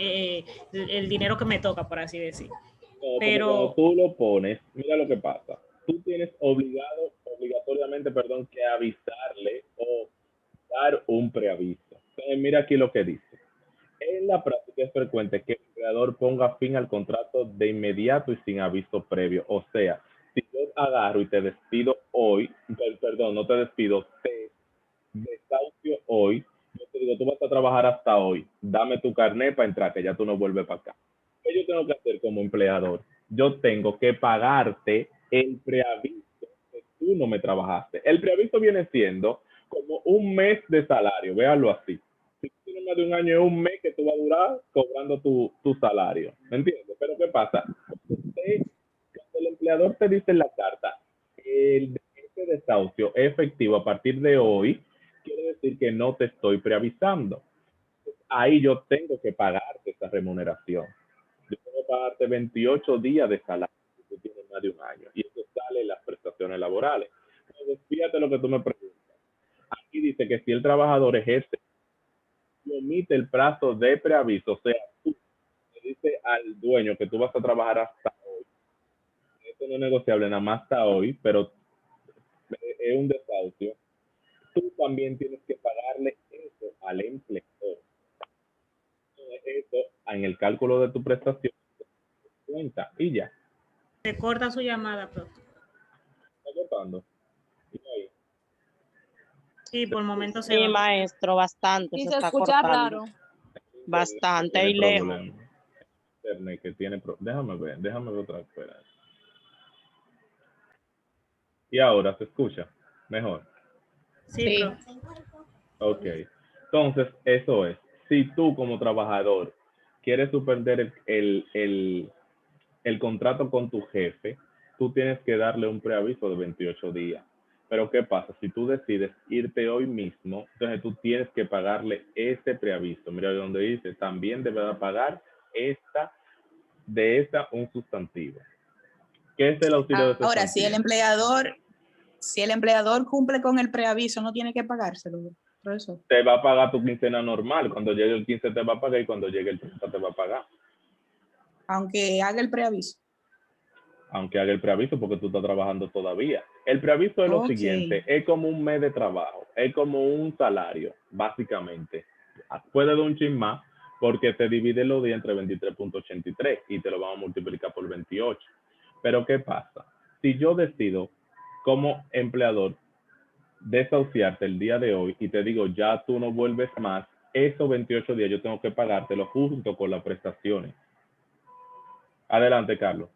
el dinero que me toca, por así decir. No, pero cuando tú lo pones, mira lo que pasa. Tú tienes obligatoriamente, que avisarle o dar un preaviso. Entonces, mira aquí lo que dice. En la práctica es frecuente que el empleador ponga fin al contrato de inmediato y sin aviso previo. O sea, si yo agarro y te despido hoy, no te despido, te desahucio hoy, yo te digo, tú vas a trabajar hasta hoy, dame tu carnet para entrar, que ya tú no vuelves para acá. ¿Qué yo tengo que hacer como empleador? Yo tengo que pagarte el preaviso que tú no me trabajaste. El preaviso viene siendo como un mes de salario, véanlo así. Si tú tienes más de un año, es un mes que tú vas a durar cobrando tu salario. ¿Me entiendes? Pero ¿qué pasa? Cuando el empleador te dice en la carta, este desahucio es efectivo a partir de hoy, quiere decir que no te estoy preavisando. Ahí yo tengo que pagarte esa remuneración. Yo tengo que pagarte 28 días de salario si tú tienes más de un año. Y eso sale en las prestaciones laborales. Entonces, fíjate lo que tú me preguntas. Aquí dice que si el trabajador ejerce y omite el plazo de preaviso, o sea, tú le dices al dueño que tú vas a trabajar hasta hoy. Esto no es negociable nada más hasta hoy, pero es un desahucio. Tú también tienes que pagarle eso al empleador. Eso en el cálculo de tu prestación cuenta y ya. se corta su llamada, profe. ¿Está cortando? Sí, por el momento se Sí, va. maestro, bastante. Sí, se se está escucha cortando. raro. Bastante y Tiene lejos. problemas. Internet que tiene déjame ver otra vez. Espera. Y ahora se escucha mejor. Sí, Sí. profe. Ok. Entonces, eso es. Si tú como trabajador quieres suspender el contrato con tu jefe, tú tienes que darle un preaviso de 28 días. Pero ¿qué pasa? Si tú decides irte hoy mismo, entonces tú tienes que pagarle ese preaviso. Mira donde dice, también deberá pagar de esta un sustantivo. ¿Qué es el auxilio de Ahora, si el empleador cumple con el preaviso, no tiene que pagárselo, profesor. Te va a pagar tu quincena normal. Cuando llegue el 15 te va a pagar y cuando llegue el 30 te va a pagar. Aunque haga el preaviso. Aunque haga el preaviso porque tú estás trabajando todavía. El preaviso es lo Ok. siguiente, es como un mes de trabajo, es como un salario, básicamente. Puede dar un chin más porque te divide los días entre 23.83 y te lo vamos a multiplicar por 28. Pero ¿qué pasa? Si yo decido como empleador desahuciarte el día de hoy y te digo ya tú no vuelves más, esos 28 días yo tengo que pagártelo junto con las prestaciones. Adelante, Carlos.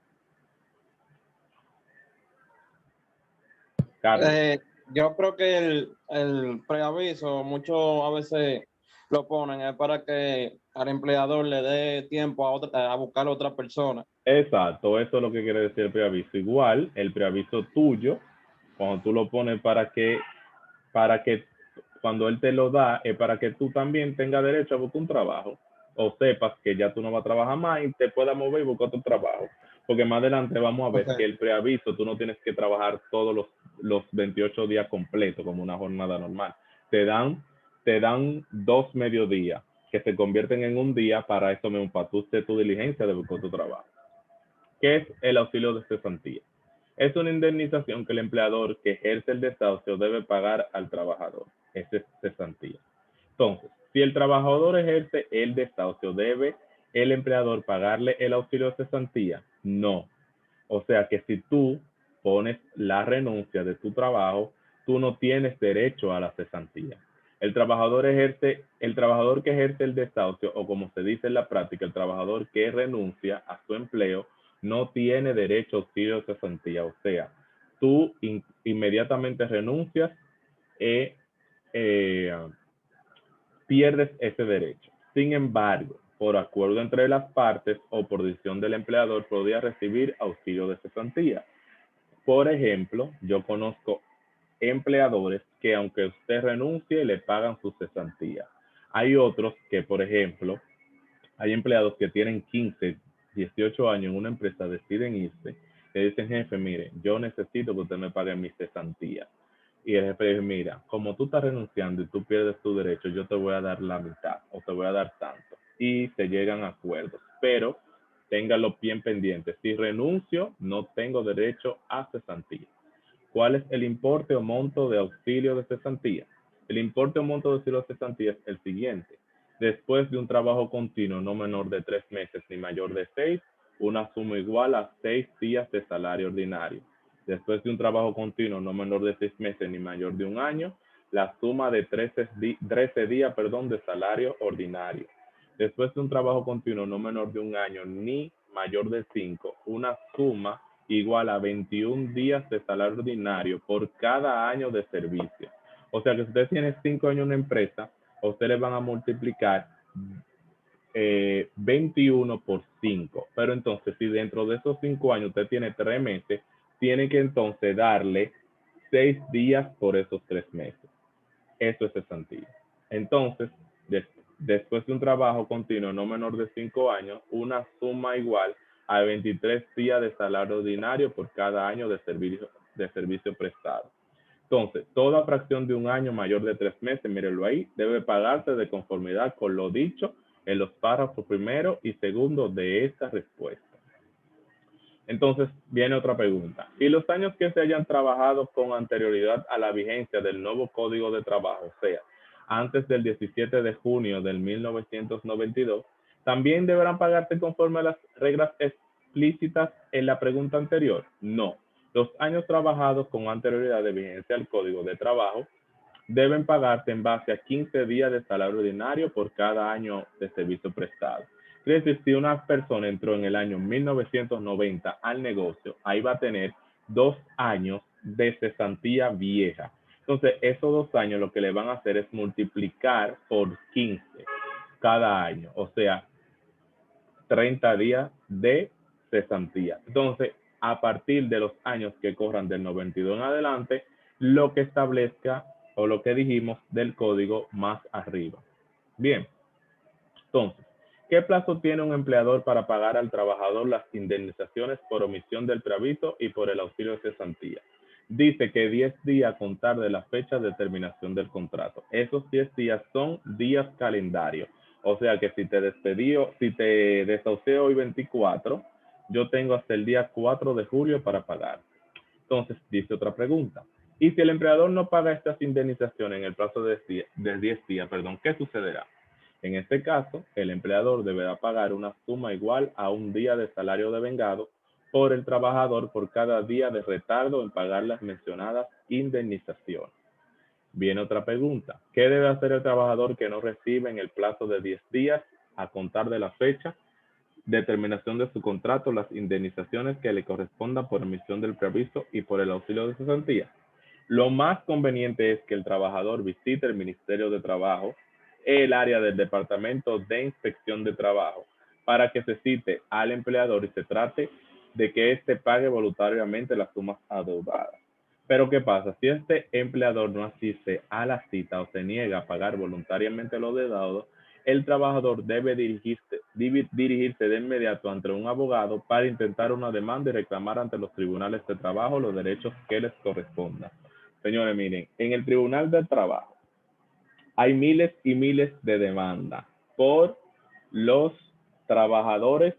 Carlos. Yo creo que el preaviso, muchos a veces lo ponen es para que al empleador le dé tiempo a buscar a otra persona. Exacto, eso es lo que quiere decir el preaviso. Igual, el preaviso tuyo, cuando tú lo pones para que cuando él te lo da, es para que tú también tengas derecho a buscar un trabajo o sepas que ya tú no vas a trabajar más y te puedas mover y buscar otro trabajo. Porque más adelante vamos a ver Ok. que el preaviso tú no tienes que trabajar todos los 28 días completos como una jornada normal. Te dan 2 mediodías que se convierten en un día para eso mismo, para tú hacer tu diligencia de buscar tu trabajo. ¿Qué es el auxilio de cesantía? Es una indemnización que el empleador que ejerce el desahucio debe pagar al trabajador. Esa es cesantía. Entonces, si el trabajador ejerce el desahucio, ¿debe el empleador pagarle el auxilio de cesantía? No. O sea que si tú pones la renuncia de tu trabajo, tú no tienes derecho a la cesantía. El trabajador que ejerce el desahucio, o como se dice en la práctica, el trabajador que renuncia a su empleo, no tiene derecho a auxilio de cesantía. O sea, tú inmediatamente renuncias y pierdes ese derecho. Sin embargo, por acuerdo entre las partes o por decisión del empleador, podría recibir auxilio de cesantía. Por ejemplo, yo conozco empleadores que aunque usted renuncie, le pagan su cesantía. Hay otros que, por ejemplo, hay empleados que tienen 15, 18 años en una empresa, deciden irse, le dicen, jefe, mire, yo necesito que usted me pague mi cesantía. Y el jefe dice, mira, como tú estás renunciando y tú pierdes tu derecho, yo te voy a dar la mitad o te voy a dar tanto. Y se llegan a acuerdos, pero téngalo bien pendiente. Si renuncio, no tengo derecho a cesantía. ¿Cuál es el importe o monto de auxilio de cesantía? El importe o monto de auxilio de cesantía es el siguiente. Después de un trabajo continuo no menor de 3 meses ni mayor de 6, una suma igual a 6 días de salario ordinario. Después de un trabajo continuo no menor de 6 meses ni mayor de un año, la suma de 13 días de salario ordinario. Después de un trabajo continuo no menor de un año ni mayor de 5, una suma igual a 21 días de salario ordinario por cada año de servicio. O sea que si usted tiene 5 años en una empresa, a usted le van a multiplicar 21 por 5. Pero entonces, si dentro de esos 5 años usted tiene 3 meses, tiene que entonces darle 6 días por esos 3 meses. Eso es cesantía. Entonces, después de un trabajo continuo no menor de 5 años, una suma igual a 23 días de salario ordinario por cada año de servicio prestado. Entonces, toda fracción de un año mayor de 3 meses, mírenlo ahí, debe pagarse de conformidad con lo dicho en los párrafos primero y segundo de esta respuesta. Entonces, viene otra pregunta. ¿Y los años que se hayan trabajado con anterioridad a la vigencia del nuevo Código de Trabajo, o sea, antes del 17 de junio del 1992, también deberán pagarse conforme a las reglas explícitas en la pregunta anterior? No. Los años trabajados con anterioridad de vigencia al Código de Trabajo deben pagarse en base a 15 días de salario ordinario por cada año de servicio prestado. Es decir, si una persona entró en el año 1990 al negocio, ahí va a tener 2 años de cesantía vieja. Entonces, esos 2 años lo que le van a hacer es multiplicar por 15 cada año, o sea, 30 días de cesantía. Entonces, a partir de los años que corran del 92 en adelante, lo que establezca o lo que dijimos del código más arriba. Bien, entonces, ¿qué plazo tiene un empleador para pagar al trabajador las indemnizaciones por omisión del preaviso y por el auxilio de cesantía? Dice que 10 días a contar de la fecha de terminación del contrato. Esos 10 días son días calendarios. O sea que si te despedí, si te desahucié hoy 24, yo tengo hasta el día 4 de julio para pagar. Entonces, dice otra pregunta. Y si el empleador no paga estas indemnizaciones en el plazo de 10 días, ¿qué sucederá? En este caso, el empleador deberá pagar una suma igual a un día de salario devengado por el trabajador por cada día de retardo en pagar las mencionadas indemnizaciones. Viene otra pregunta. ¿Qué debe hacer el trabajador que no recibe en el plazo de 10 días a contar de la fecha de terminación de su contrato las indemnizaciones que le correspondan por emisión del preaviso y por el auxilio de cesantía? Lo más conveniente es que el trabajador visite el Ministerio de Trabajo, el área del Departamento de Inspección de Trabajo, para que se cite al empleador y se trate de que éste pague voluntariamente las sumas adeudadas. Pero ¿qué pasa? Si este empleador no asiste a la cita o se niega a pagar voluntariamente lo deudado, el trabajador debe dirigirse de inmediato ante un abogado para intentar una demanda y reclamar ante los tribunales de trabajo los derechos que les correspondan. Señores, miren, en el Tribunal del Trabajo hay miles y miles de demandas por los trabajadores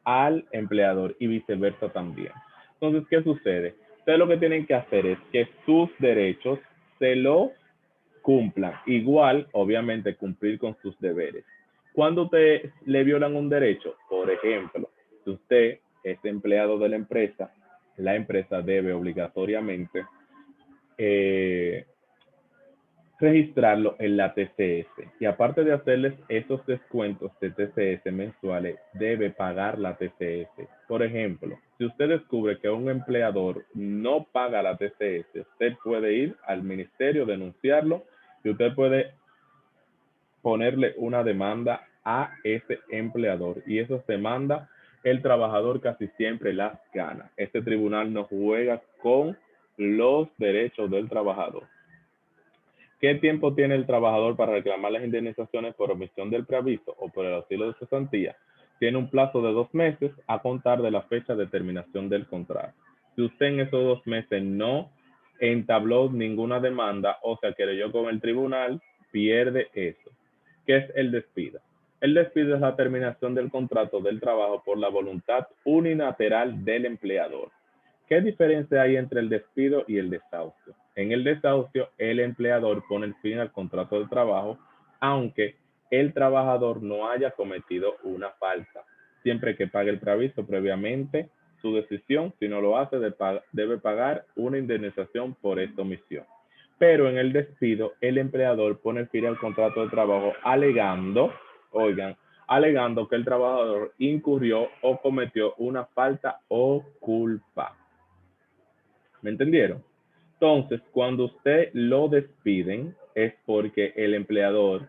al empleador y viceversa también. Entonces, ¿qué sucede? Ustedes lo que tienen que hacer es que sus derechos se los cumplan. Igual, obviamente, cumplir con sus deberes. Cuando usted le violan un derecho, por ejemplo, si usted es empleado de la empresa debe obligatoriamente registrarlo en la TCS. Y aparte de hacerles esos descuentos de TCS mensuales, debe pagar la TCS. Por ejemplo, si usted descubre que un empleador no paga la TCS, usted puede ir al ministerio, denunciarlo y usted puede ponerle una demanda a ese empleador. Y esas demandas, el trabajador casi siempre las gana. Este tribunal no juega con los derechos del trabajador. ¿Qué tiempo tiene el trabajador para reclamar las indemnizaciones por omisión del preaviso o por el auxilio de cesantía? Tiene un plazo de 2 meses a contar de la fecha de terminación del contrato. Si usted en esos 2 meses no entabló ninguna demanda o se querelló con el tribunal, pierde eso. ¿Qué es el despido? El despido es la terminación del contrato del trabajo por la voluntad unilateral del empleador. ¿Qué diferencia hay entre el despido y el desahucio? En el desahucio, el empleador pone el fin al contrato de trabajo, aunque el trabajador no haya cometido una falta, siempre que pague el preaviso previamente su decisión. Si no lo hace, debe pagar una indemnización por esta omisión. Pero en el despido, el empleador pone el fin al contrato de trabajo alegando que el trabajador incurrió o cometió una falta o culpa. ¿Me entendieron? Entonces, cuando usted lo despiden, es porque el empleador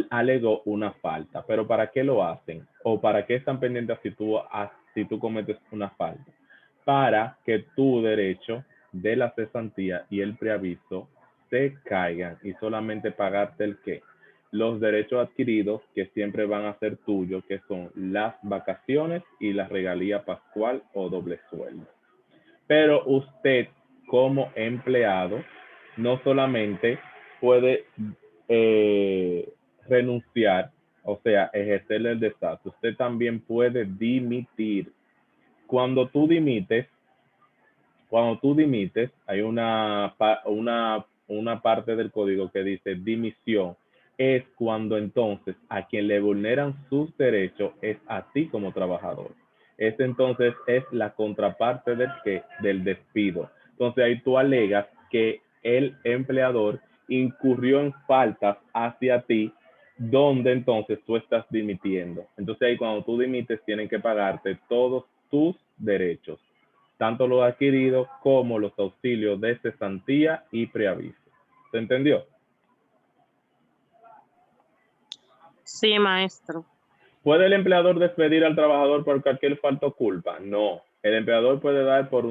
alegó una falta. ¿Pero para qué lo hacen? ¿O para qué están pendientes si tú cometes una falta? Para que tu derecho de la cesantía y el preaviso se caigan y solamente pagarte el qué. Los derechos adquiridos que siempre van a ser tuyos, que son las vacaciones y la regalía pascual o doble sueldo. Pero usted, como empleado, no solamente puede renunciar, o sea, ejercer el desahucio, usted también puede dimitir. Cuando tú dimites, hay una parte del código que dice dimisión. Es cuando entonces a quien le vulneran sus derechos es a ti como trabajador. Entonces es la contraparte del despido. Entonces ahí tú alegas que el empleador incurrió en faltas hacia ti, donde entonces tú estás dimitiendo. Entonces ahí cuando tú dimites tienen que pagarte todos tus derechos, tanto los adquiridos como los auxilios de cesantía y preaviso. ¿Se entendió? Sí, maestro. ¿Puede el empleador despedir al trabajador por cualquier falta o culpa? No. El empleador puede dar por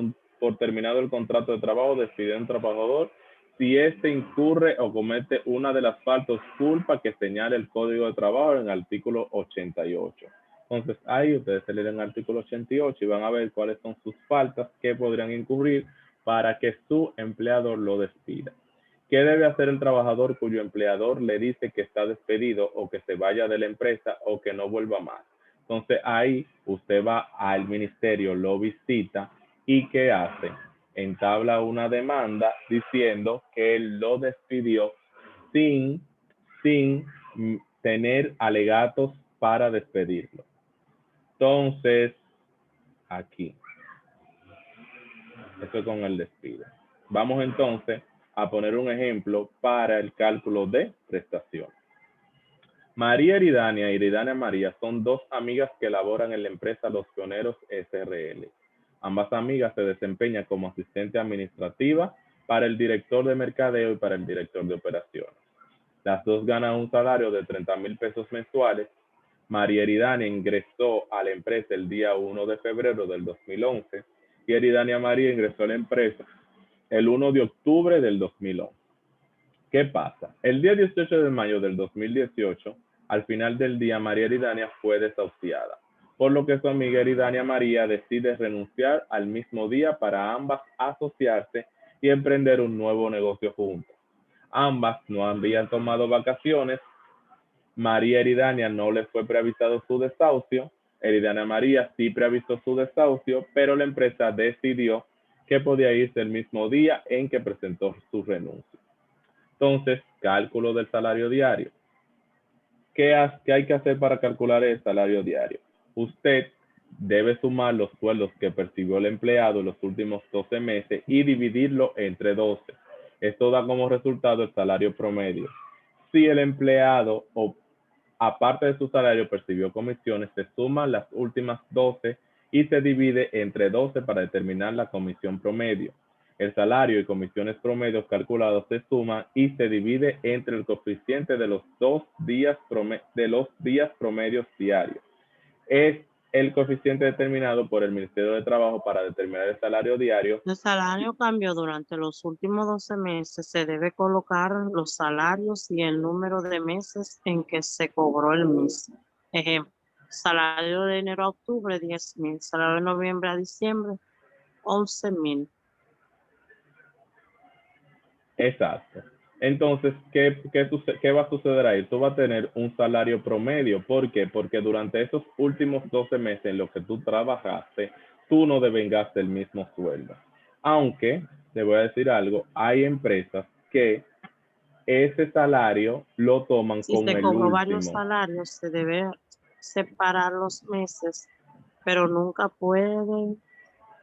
terminado el contrato de trabajo, despidiendo a un trabajador si éste incurre o comete una de las faltas o culpa que señala el Código de Trabajo en el artículo 88. Entonces, ahí ustedes se leen el artículo 88 y van a ver cuáles son sus faltas que podrían incurrir para que su empleador lo despida. ¿Qué debe hacer el trabajador cuyo empleador le dice que está despedido o que se vaya de la empresa o que no vuelva más? Entonces, ahí usted va al ministerio, lo visita y ¿qué hace? Entabla una demanda diciendo que él lo despidió sin tener alegatos para despedirlo. Entonces, aquí, eso es con el despido. Vamos entonces a poner un ejemplo para el cálculo de prestación. María Eridania y Eridania María son dos amigas que laboran en la empresa Los Pioneros SRL. Ambas amigas se desempeñan como asistente administrativa para el director de mercadeo y para el director de operaciones. Las dos ganan un salario de 30,000 pesos mensuales. María Eridania ingresó a la empresa el día 1 de febrero del 2011 y Eridania María ingresó a la empresa el 1 de octubre del 2011. ¿Qué pasa? El día 18 de mayo del 2018, al final del día, María Eridania fue desahuciada, por lo que su amiga Eridania María decide renunciar al mismo día para ambas asociarse y emprender un nuevo negocio juntas. Ambas no habían tomado vacaciones. María Eridania no le fue preavisado su desahucio. Eridania María sí preavisó su desahucio, pero la empresa decidió que podía irse el mismo día en que presentó su renuncia. Entonces, cálculo del salario diario. ¿Qué hay que hacer para calcular el salario diario? Usted debe sumar los sueldos que percibió el empleado en los últimos 12 meses y dividirlo entre 12. Esto da como resultado el salario promedio. Si el empleado, aparte de su salario, percibió comisiones, se suman las últimas 12 y se divide entre 12 para determinar la comisión promedio. El salario y comisiones promedios calculados se suman y se divide entre el coeficiente de los días promedios diarios. Es el coeficiente determinado por el Ministerio de Trabajo para determinar el salario diario. El salario cambió durante los últimos 12 meses. Se debe colocar los salarios y el número de meses en que se cobró el mismo. Ejemplo, salario de enero a octubre, 10,000. Salario de noviembre a diciembre, 11,000. Exacto. Entonces, ¿qué va a suceder ahí? Tú vas a tener un salario promedio. ¿Por qué? Porque durante esos últimos 12 meses en los que tú trabajaste, tú no devengaste el mismo sueldo. Aunque, te voy a decir algo, hay empresas que ese salario lo toman Si como se el cobró varios último. salarios, se debe separar los meses, pero nunca puede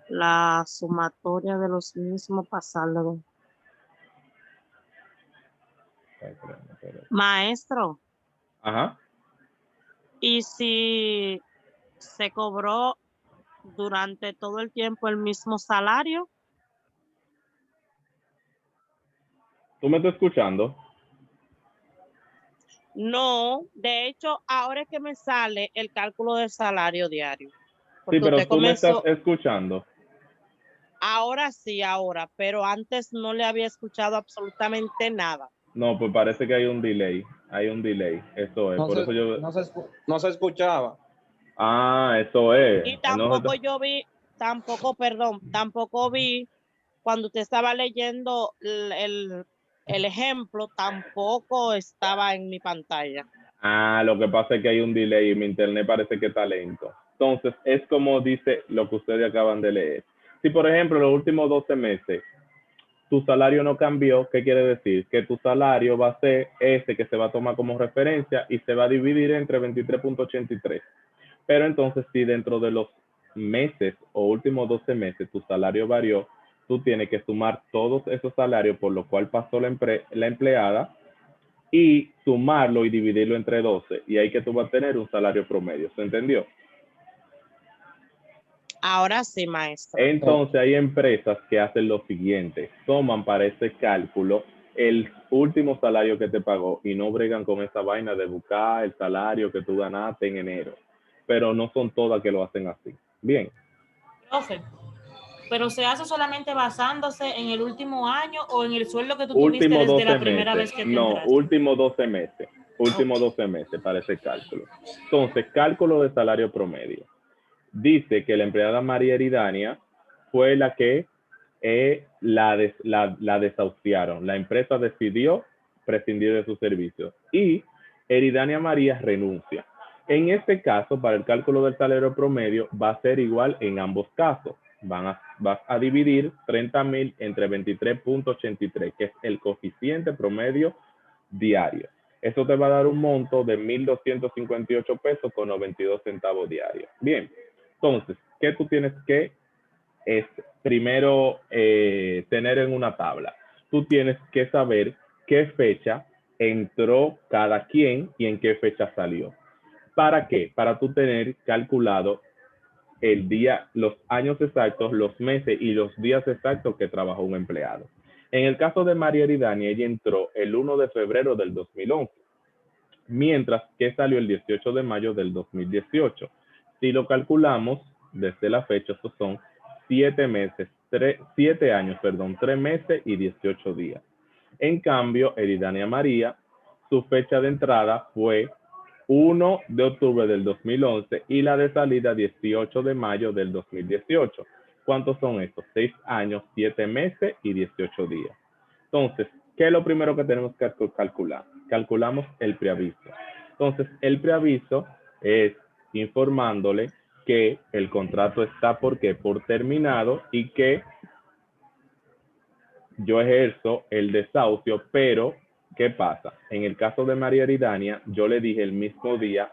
la sumatoria de los mismos pasarlo. Maestro, Ajá. ¿y si se cobró durante todo el tiempo el mismo salario? ¿Tú me estás escuchando? No, de hecho, ahora es que me sale el cálculo del salario diario. Sí, pero usted tú me estás comenzó, escuchando. ahora sí, ahora, pero antes no le había escuchado absolutamente nada. No, pues parece que hay un delay. Hay un delay. Eso es. No Por se, eso yo. no se escuchaba. Ah, eso es. Y tampoco yo vi, tampoco vi cuando usted estaba leyendo el ejemplo, tampoco estaba en mi pantalla. Ah, lo que pasa es que hay un delay y mi internet parece que está lento. Entonces, es como dice lo que ustedes acaban de leer. Si, por ejemplo, los últimos 12 meses tu salario no cambió, ¿qué quiere decir? Que tu salario va a ser ese que se va a tomar como referencia y se va a dividir entre 23.83. Pero entonces, si dentro de los meses o últimos 12 meses tu salario varió, tú tienes que sumar todos esos salarios por lo cual pasó la empleada y sumarlo y dividirlo entre 12. Y ahí que tú vas a tener un salario promedio. ¿Se entendió? Ahora sí, maestro. Entonces hay empresas que hacen lo siguiente, toman para ese cálculo el último salario que te pagó y no bregan con esa vaina de buscar el salario que tú ganaste en enero, pero no son todas que lo hacen así. Bien. Profe, pero se hace solamente basándose en el último año o en el sueldo que tú Último tuviste desde 12 la primera meses. vez que tú No, entraste. último 12 meses. Último 12 meses para ese cálculo. Entonces, cálculo de salario promedio. Dice que la empleada María Eridania fue la que la desahuciaron. La empresa decidió prescindir de sus servicios y Eridania María renuncia. En este caso, para el cálculo del salario promedio, va a ser igual en ambos casos. Vas a dividir 30,000 entre 23.83, que es el coeficiente promedio diario. Eso te va a dar un monto de 1,258 pesos con 92 centavos diarios. Bien, entonces, ¿qué tú tienes que primero tener en una tabla? Tú tienes que saber qué fecha entró cada quien y en qué fecha salió. ¿Para qué? Para tú tener calculado el día, los años exactos, los meses y los días exactos que trabajó un empleado. En el caso de María Eridania, ella entró el 1 de febrero del 2011, mientras que salió el 18 de mayo del 2018. Si lo calculamos desde la fecha, estos son 7 años, 3 meses y 18 días. En cambio, Eridania María, su fecha de entrada fue 1 de octubre del 2011 y la de salida 18 de mayo del 2018. ¿Cuántos son estos? 6 años, 7 meses y 18 días. Entonces, ¿qué es lo primero que tenemos que calcular? Calculamos el preaviso. Entonces, el preaviso es informándole que el contrato está por terminado y que yo ejerzo el desahucio, pero ¿qué pasa? En el caso de María Eridania, yo le dije el mismo día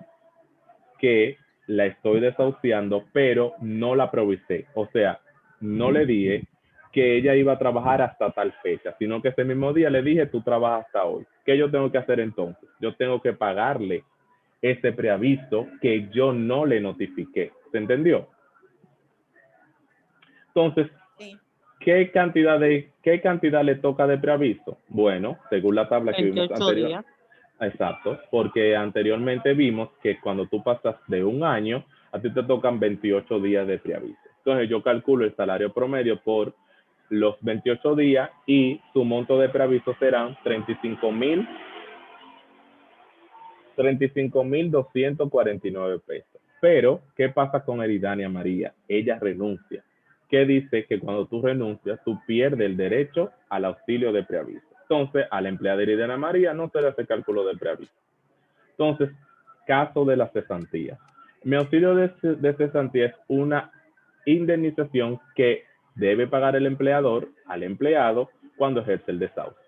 que la estoy desahuciando, pero no la provisé. O sea, no le dije que ella iba a trabajar hasta tal fecha, sino que ese mismo día le dije, tú trabajas hasta hoy. ¿Qué yo tengo que hacer entonces? Yo tengo que pagarle ese preaviso que yo no le notifiqué. ¿Se entendió? Entonces, Sí. ¿qué cantidad le toca de preaviso? Bueno, según la tabla que vimos 28 anterior. días. Exacto, porque anteriormente vimos que cuando tú pasas de un año, a ti te tocan 28 días de preaviso. Entonces yo calculo el salario promedio por los 28 días y su monto de preaviso serán 35,249 pesos. Pero, ¿qué pasa con Eridania María? Ella renuncia. ¿Qué dice? Que cuando tú renuncias, tú pierdes el derecho al auxilio de preaviso. Entonces, a la empleada Eridania María no se le hace cálculo de preaviso. Entonces, caso de la cesantía. Mi auxilio de cesantía es una indemnización que debe pagar el empleador al empleado cuando ejerce el desahucio.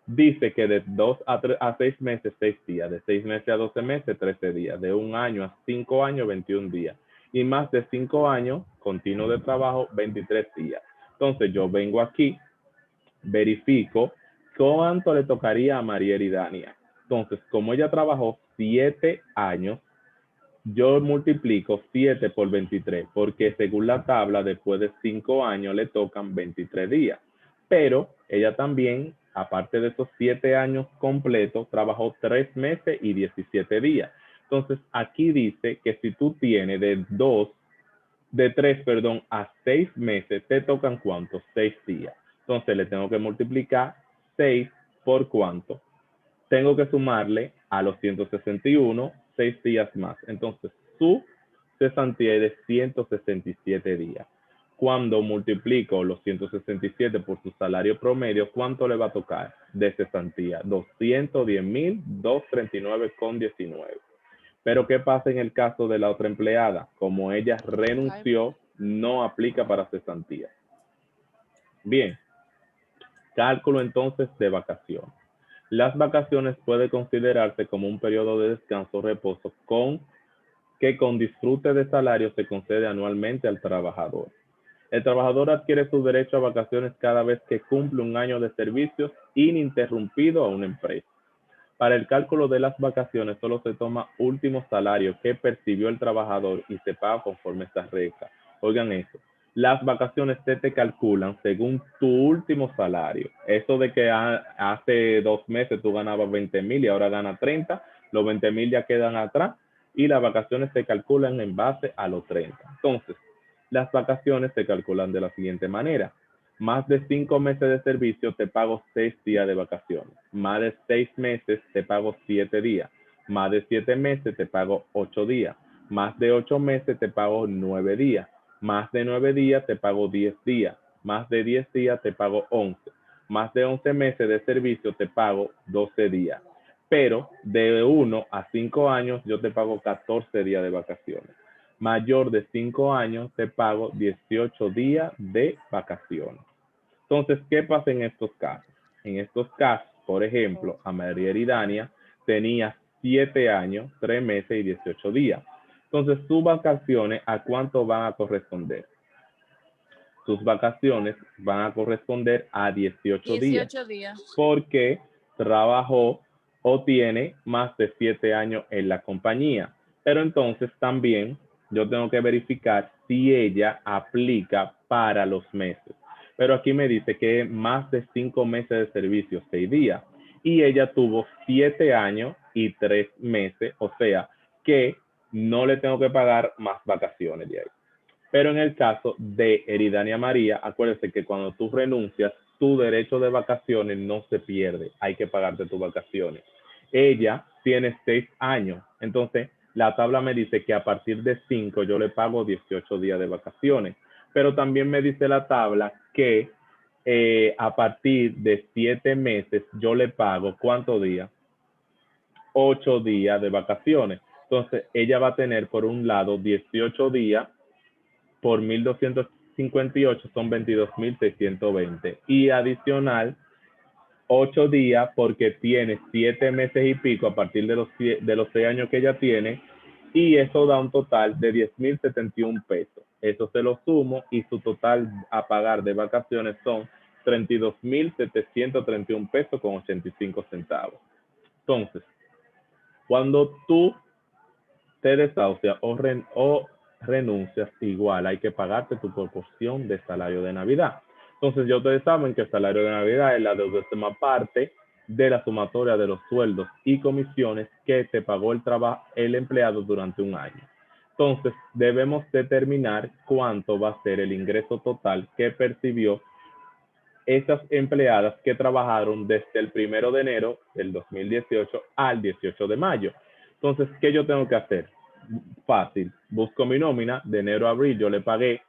Dice que de 2 a 6 meses, 6 días, de 6 meses a 12 meses, 13 días, de 1 año a 5 años, 21 días, y más de 5 años, continuo de trabajo, 23 días. Entonces yo vengo aquí, verifico cuánto le tocaría a María Eridania. Entonces, como ella trabajó 7 años, yo multiplico 7 por 23, porque según la tabla, después de 5 años le tocan 23 días. Pero ella también, aparte de esos 7 años completos, trabajó 3 meses y 17 días. Entonces, aquí dice que si tú tienes de 3 a 6 meses, te tocan ¿cuántos? 6 días. Entonces, le tengo que multiplicar 6 por ¿cuánto? Tengo que sumarle a los 161, 6 días más. Entonces, su cesantía es de 167 días. Cuando multiplico los 167 por su salario promedio, ¿cuánto le va a tocar de cesantía? 210,239,19. Pero ¿qué pasa en el caso de la otra empleada? Como ella renunció, no aplica para cesantía. Bien, cálculo entonces de vacaciones. Las vacaciones pueden considerarse como un periodo de descanso o reposo que con disfrute de salario se concede anualmente al trabajador. El trabajador adquiere su derecho a vacaciones cada vez que cumple un año de servicios ininterrumpido a una empresa. Para el cálculo de las vacaciones solo se toma último salario que percibió el trabajador y se paga conforme esta regla. Oigan eso. Las vacaciones te calculan según tu último salario. Eso de que hace 2 meses tú ganabas 20,000 y ahora ganas 30, los 20,000 ya quedan atrás y las vacaciones se calculan en base a los 30. Entonces, las vacaciones se calculan de la siguiente manera. Más de 5 meses de servicio te pago 6 días de vacaciones. Más de 6 meses te pago 7 días. Más de 7 meses te pago 8 días. Más de 8 meses te pago 9 días. Más de 9 días te pago 10 días. Más de 10 días te pago 11. Más de 11 meses de servicio te pago 12 días. Pero de 1 a 5 años yo te pago 14 días de vacaciones. Mayor de 5 años te pago 18 días de vacaciones. Entonces, ¿qué pasa en estos casos? En estos casos, por ejemplo, a María Eridania tenía 7 años, 3 meses y 18 días. Entonces, sus vacaciones, ¿a cuánto van a corresponder? Sus vacaciones van a corresponder a 18 días. 18 días. Porque trabajó o tiene más de 7 años en la compañía. Pero entonces también yo tengo que verificar si ella aplica para los meses. Pero aquí me dice que más de 5 meses de servicio, 6 días. Y ella tuvo 7 años y 3 meses, o sea, que no le tengo que pagar más vacaciones de ahí. Pero en el caso de Eridania María, acuérdense que cuando tú renuncias, tu derecho de vacaciones no se pierde. Hay que pagarte tus vacaciones. Ella tiene 6 años. Entonces, la tabla me dice que a partir de 5 yo le pago 18 días de vacaciones. Pero también me dice la tabla que a partir de 7 meses yo le pago, ¿cuántos días? 8 días de vacaciones. Entonces, ella va a tener por un lado 18 días por 1,258 son 22,620. Y adicional, 8 días porque tiene 7 meses y pico a partir de los 6 años que ella tiene. Y eso da un total de 10,071 pesos. Eso se lo sumo y su total a pagar de vacaciones son 32,731 pesos con 85 centavos. Entonces, cuando tú te desahucias o renuncias, igual hay que pagarte tu proporción de salario de Navidad. Entonces, ya ustedes saben que el salario de Navidad es la 12ª parte de la sumatoria de los sueldos y comisiones que te pagó el empleado durante un año. Entonces, debemos determinar cuánto va a ser el ingreso total que percibió esas empleadas que trabajaron desde el 1 de enero del 2018 al 18 de mayo. Entonces, ¿qué yo tengo que hacer? Fácil. Busco mi nómina de enero a abril. Yo le pagué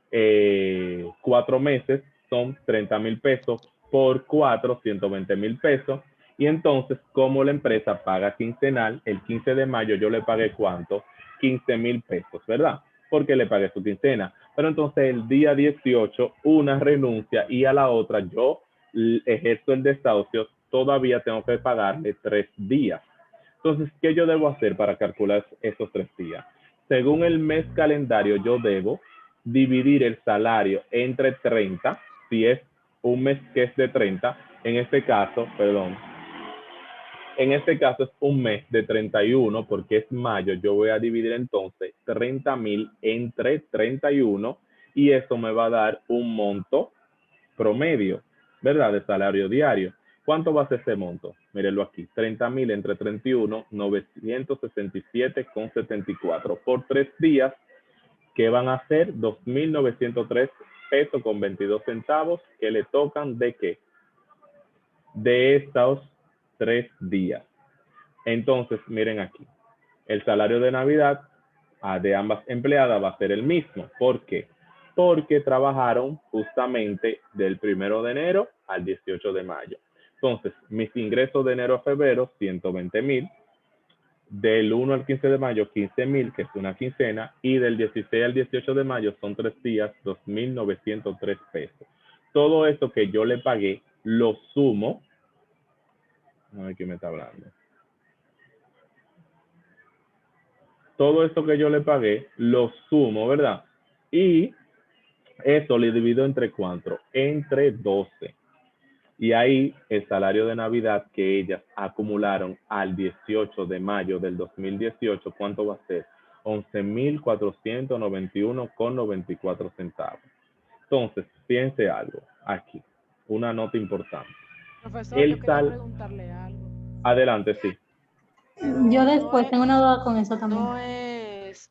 4 meses, son 30,000 pesos por 4, 120,000 pesos. Y entonces, como la empresa paga quincenal, el 15 de mayo yo le pagué ¿cuánto? 15,000 pesos, ¿verdad? Porque le pagué su quincena. Pero entonces el día 18, una renuncia y a la otra yo ejerzo el desahucio, todavía tengo que pagarle 3 días. Entonces, ¿qué yo debo hacer para calcular esos 3 días? Según el mes calendario, yo debo dividir el salario entre 30, si es un mes que es de 30, en este caso es un mes de 31, porque es mayo, yo voy a dividir entonces 30,000 entre 31 y eso me va a dar un monto promedio, ¿verdad? De salario diario. ¿Cuánto va a ser ese monto? Mírenlo aquí, 30,000 entre 31, 967,74 por 3 días, que van a ser 2,903 pesos con 22 centavos que le tocan ¿de qué? De estos 3 días. Entonces, miren aquí, el salario de Navidad de ambas empleadas va a ser el mismo. ¿Por qué? Porque trabajaron justamente del 1 de enero al 18 de mayo. Entonces, mis ingresos de enero a febrero, 120,000. Del 1 al 15 de mayo, 15,000, que es una quincena. Y del 16 al 18 de mayo son 3 días, 2,903 pesos. Todo esto que yo le pagué, lo sumo. A ver quién me está hablando. Todo esto que yo le pagué, lo sumo, ¿verdad? Y Eso le divido entre cuánto, entre 12. Y ahí el salario de Navidad que ellas acumularon al 18 de mayo del 2018, ¿cuánto va a ser? 11.491,94 centavos. Entonces, piense algo aquí, una nota importante. Profesor, El yo quería sal- preguntarle algo. Adelante, sí. Pero Yo no después es, tengo una duda con eso también. no es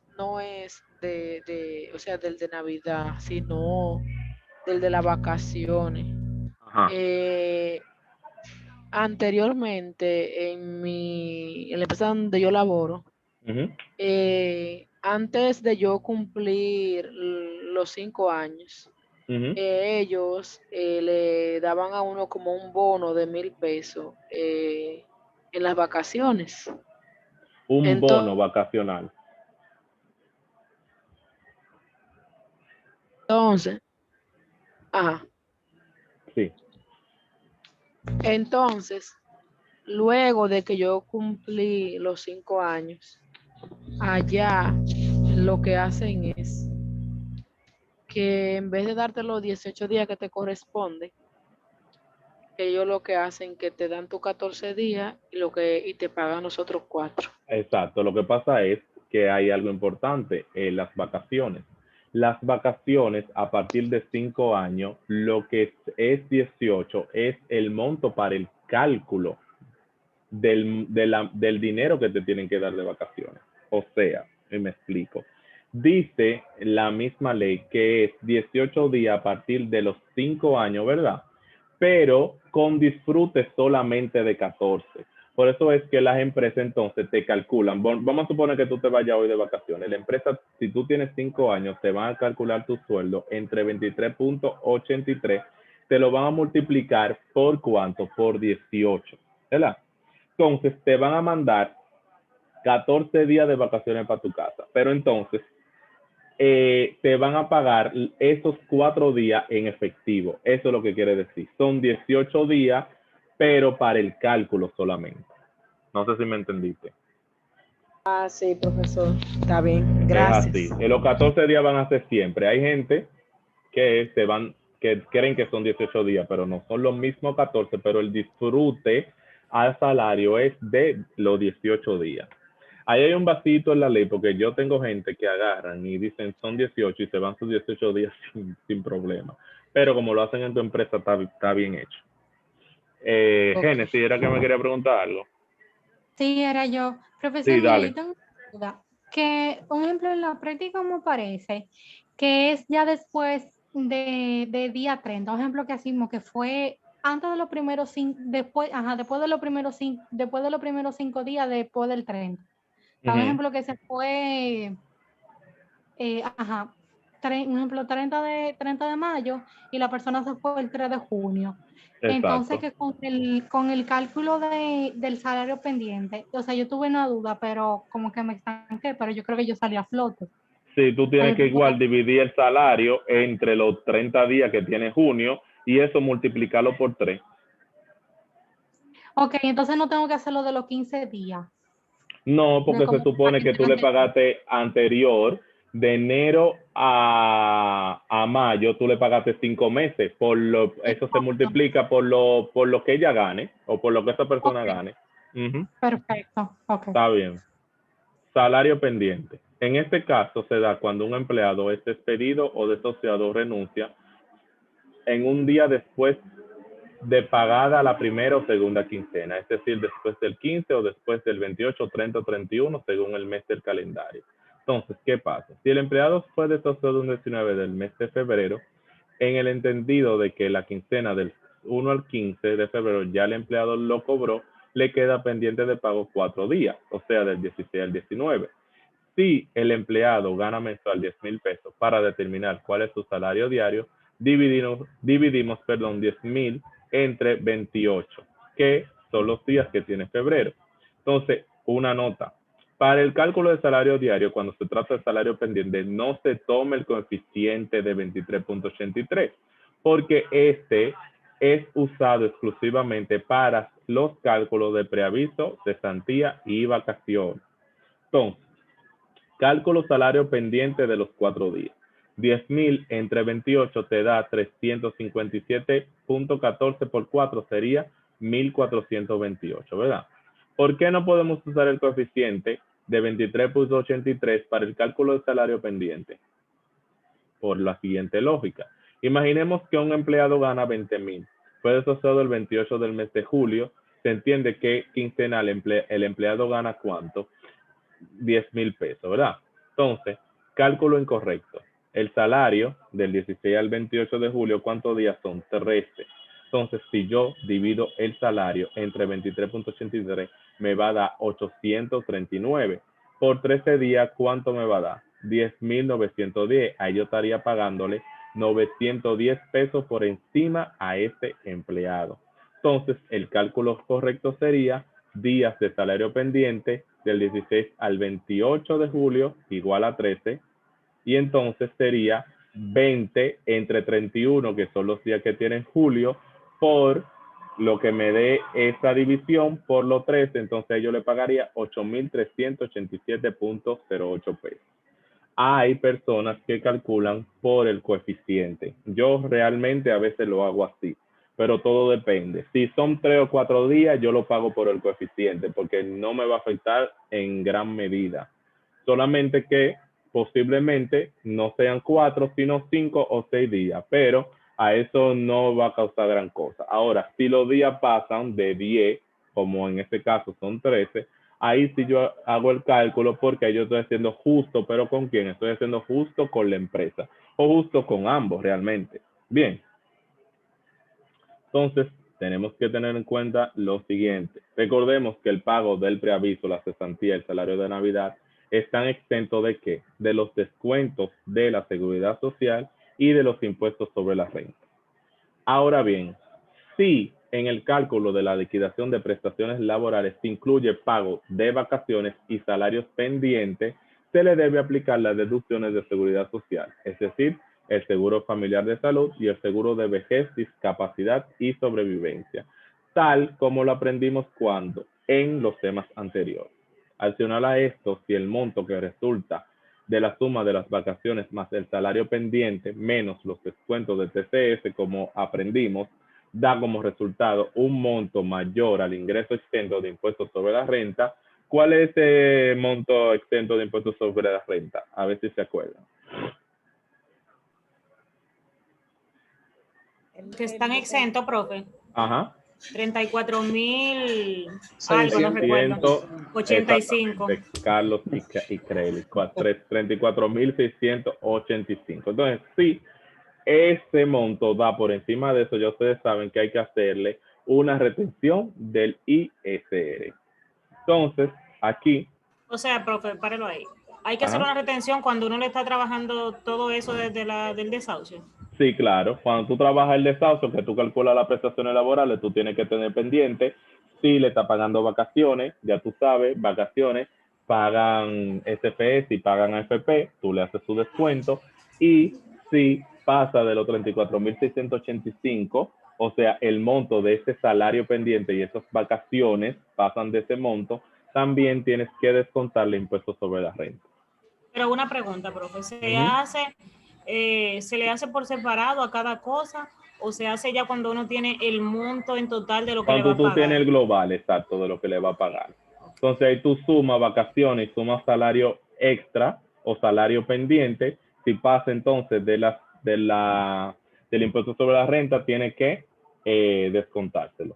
o sea, del de Navidad, sino del de las vacaciones. Ajá. Anteriormente, en la empresa donde yo laboro, Ujú. antes de yo cumplir los 5 años, Ujú. ellos le daban a uno como un bono de 1,000 pesos en las vacaciones. Un bono Entonces, vacacional. ajá. Sí. Entonces, luego de que yo cumplí los 5 años, allá lo que hacen es que en vez de darte los 18 días que te corresponde, ellos lo que hacen que te dan tus 14 días y te pagan los otros 4. Exacto. Lo que pasa es que hay algo importante, las vacaciones. Las vacaciones a partir de 5 años, lo que es 18 es el monto para el cálculo del dinero que te tienen que dar de vacaciones. O sea, y me explico. Dice la misma ley que es 18 días a partir de los 5 años, ¿verdad? Pero con disfrute solamente de 14. Por eso es que las empresas entonces te calculan. Vamos a suponer que tú te vayas hoy de vacaciones. La empresa, si tú tienes 5 años, te van a calcular tu sueldo entre 23.83. Te lo van a multiplicar por ¿cuánto? Por 18, ¿verdad? Entonces te van a mandar 14 días de vacaciones para tu casa. Pero entonces te van a pagar esos 4 días en efectivo. Eso es lo que quiere decir. Son 18 días, pero para el cálculo solamente. No sé si me entendiste. Ah, sí, profesor. Está bien. Es Gracias. así. Los 14 días van a ser siempre. Hay gente que que creen que son 18 días, pero no son los mismos 14, pero el disfrute al salario es de los 18 días. Ahí hay un vasito en la ley, porque yo tengo gente que agarran y dicen son 18 y se van sus 18 días sin problema. Pero como lo hacen en tu empresa, está bien hecho. Ok. Génesis, era que me quería preguntar algo. Sí, era yo. Profesor, Sí, mire, dale. yo tengo una duda. Que, un ejemplo, en la práctica, como parece, que es ya después de día 30. Un ejemplo que hacemos que fue antes de los primeros 5, después de los primeros 5, después de los primeros 5 días, después del 30. Un Ujú. ejemplo que se fue, un ejemplo, 30 de mayo y la persona se fue el 3 de junio. Entonces, Exacto. que con el cálculo del salario pendiente, o sea, yo tuve una duda, pero como que me estanqué, pero yo creo que yo salí a flote. Sí, tú tienes Ahí que tú igual puedes- dividir el salario entre los 30 días que tiene junio y eso multiplicarlo por 3. Ok, entonces no tengo que hacerlo de los 15 díás. No, De porque se como supone que tú le pagaste anterior, de enero a mayo, tú le pagaste 5 meses. Eso se multiplica por lo que ella gane o por lo que esa persona Ok, gane. Ujú. perfecto. Ok. Está bien. Salario pendiente. En este caso se da cuando un empleado es despedido o desociado o renuncia en un día después de pagada la primera o segunda quincena, es decir, después del 15 o después del 28, 30 o 31, según el mes del calendario. Entonces, ¿qué pasa? Si el empleado fue desociado un 19 del mes de febrero, en el entendido de que la quincena del 1 al 15 de febrero ya el empleado lo cobró, le queda pendiente de pago 4 días, o sea, del 16 al 19. Si el empleado gana mensual 10,000 pesos, para determinar cuál es su salario diario, dividimos 10,000 entre 28, que son los días que tiene febrero. Entonces, una nota. Para el cálculo de salario diario, cuando se trata de salario pendiente, no se toma el coeficiente de 23.83, porque este es usado exclusivamente para los cálculos de preaviso, cesantía y vacaciones. Entonces, cálculo salario pendiente de los 4 días. 10,000 entre 28 te da 357.14 por 4 sería 1,428, ¿verdad? ¿Por qué no podemos usar el coeficiente de 23.83 para el cálculo del salario pendiente? Por la siguiente lógica. Imaginemos que un empleado gana 20,000. Fue asociado el 28 del mes de julio. Se entiende que quincenal el empleado gana ¿cuánto? 10,000 pesos, ¿verdad? Entonces, cálculo incorrecto. El salario del 16 al 28 de julio, ¿cuántos días son? 13. Entonces, si yo divido el salario entre 23.83, me va a dar 839. Por 13 días, ¿cuánto me va a dar? 10,910. Ahí yo estaría pagándole 910 pesos por encima a este empleado. Entonces, el cálculo correcto sería días de salario pendiente del 16 al 28 de julio igual a 13. Y entonces sería 20 entre 31, que son los días que tiene julio, por lo que me dé esa división por los 13. Entonces yo le pagaría 8,387.08 pesos. Hay personas que calculan por el coeficiente. Yo realmente a veces lo hago así, pero todo depende. Si son 3 o 4 días, yo lo pago por el coeficiente porque no me va a afectar en gran medida. Solamente que posiblemente no sean 4, sino 5 o 6 días, pero a eso no va a causar gran cosa. Ahora, si los días pasan de 10, como en este caso son 13, ahí sí yo hago el cálculo porque yo estoy haciendo justo, pero ¿con quién? Estoy haciendo justo con la empresa o justo con ambos realmente. Bien. Entonces, tenemos que tener en cuenta lo siguiente. Recordemos que el pago del preaviso, la cesantía, el salario de Navidad, están exentos ¿de qué? De los descuentos de la seguridad social y de los impuestos sobre la renta. Ahora bien, si en el cálculo de la liquidación de prestaciones laborales se incluye pago de vacaciones y salarios pendientes, se le debe aplicar las deducciones de seguridad social, es decir, el seguro familiar de salud y el seguro de vejez, discapacidad y sobrevivencia, tal como lo aprendimos cuando en los temas anteriores. Adicional a esto, si el monto que resulta de la suma de las vacaciones más el salario pendiente menos los descuentos de TCS, como aprendimos, da como resultado un monto mayor al ingreso exento de impuestos sobre la renta. ¿Cuál es ese monto exento de impuestos sobre la renta? A ver si se acuerdan. Que están exentos, profe. Ajá. 34,000 algo, no 600, recuerdo. 85. Carlos y Creli, 34,685. Entonces, sí, ese monto da por encima de eso, ya ustedes saben que hay que hacerle una retención del ISR. Entonces, aquí. O sea, profe, párelo ahí. Hay que hacer una retención cuando uno le está trabajando todo eso desde del desahucio. Sí, claro. Cuando tú trabajas el desahucio, que tú calculas las prestaciones laborales, tú tienes que tener pendiente si le está pagando vacaciones, ya tú sabes, vacaciones, pagan SFS y pagan AFP, tú le haces su descuento, y si pasa de los 34,685, o sea, el monto de ese salario pendiente y esas vacaciones pasan de ese monto, también tienes que descontarle impuestos sobre la renta. Pero una pregunta, profe, ¿se le hace por separado a cada cosa o se hace ya cuando uno tiene el monto en total de lo que le va a pagar? Cuando tú tienes el global, exacto, de lo que le va a pagar. Entonces ahí tú sumas vacaciones, sumas salario extra o salario pendiente. Si pasa entonces del impuesto sobre la renta, tiene que descontárselo.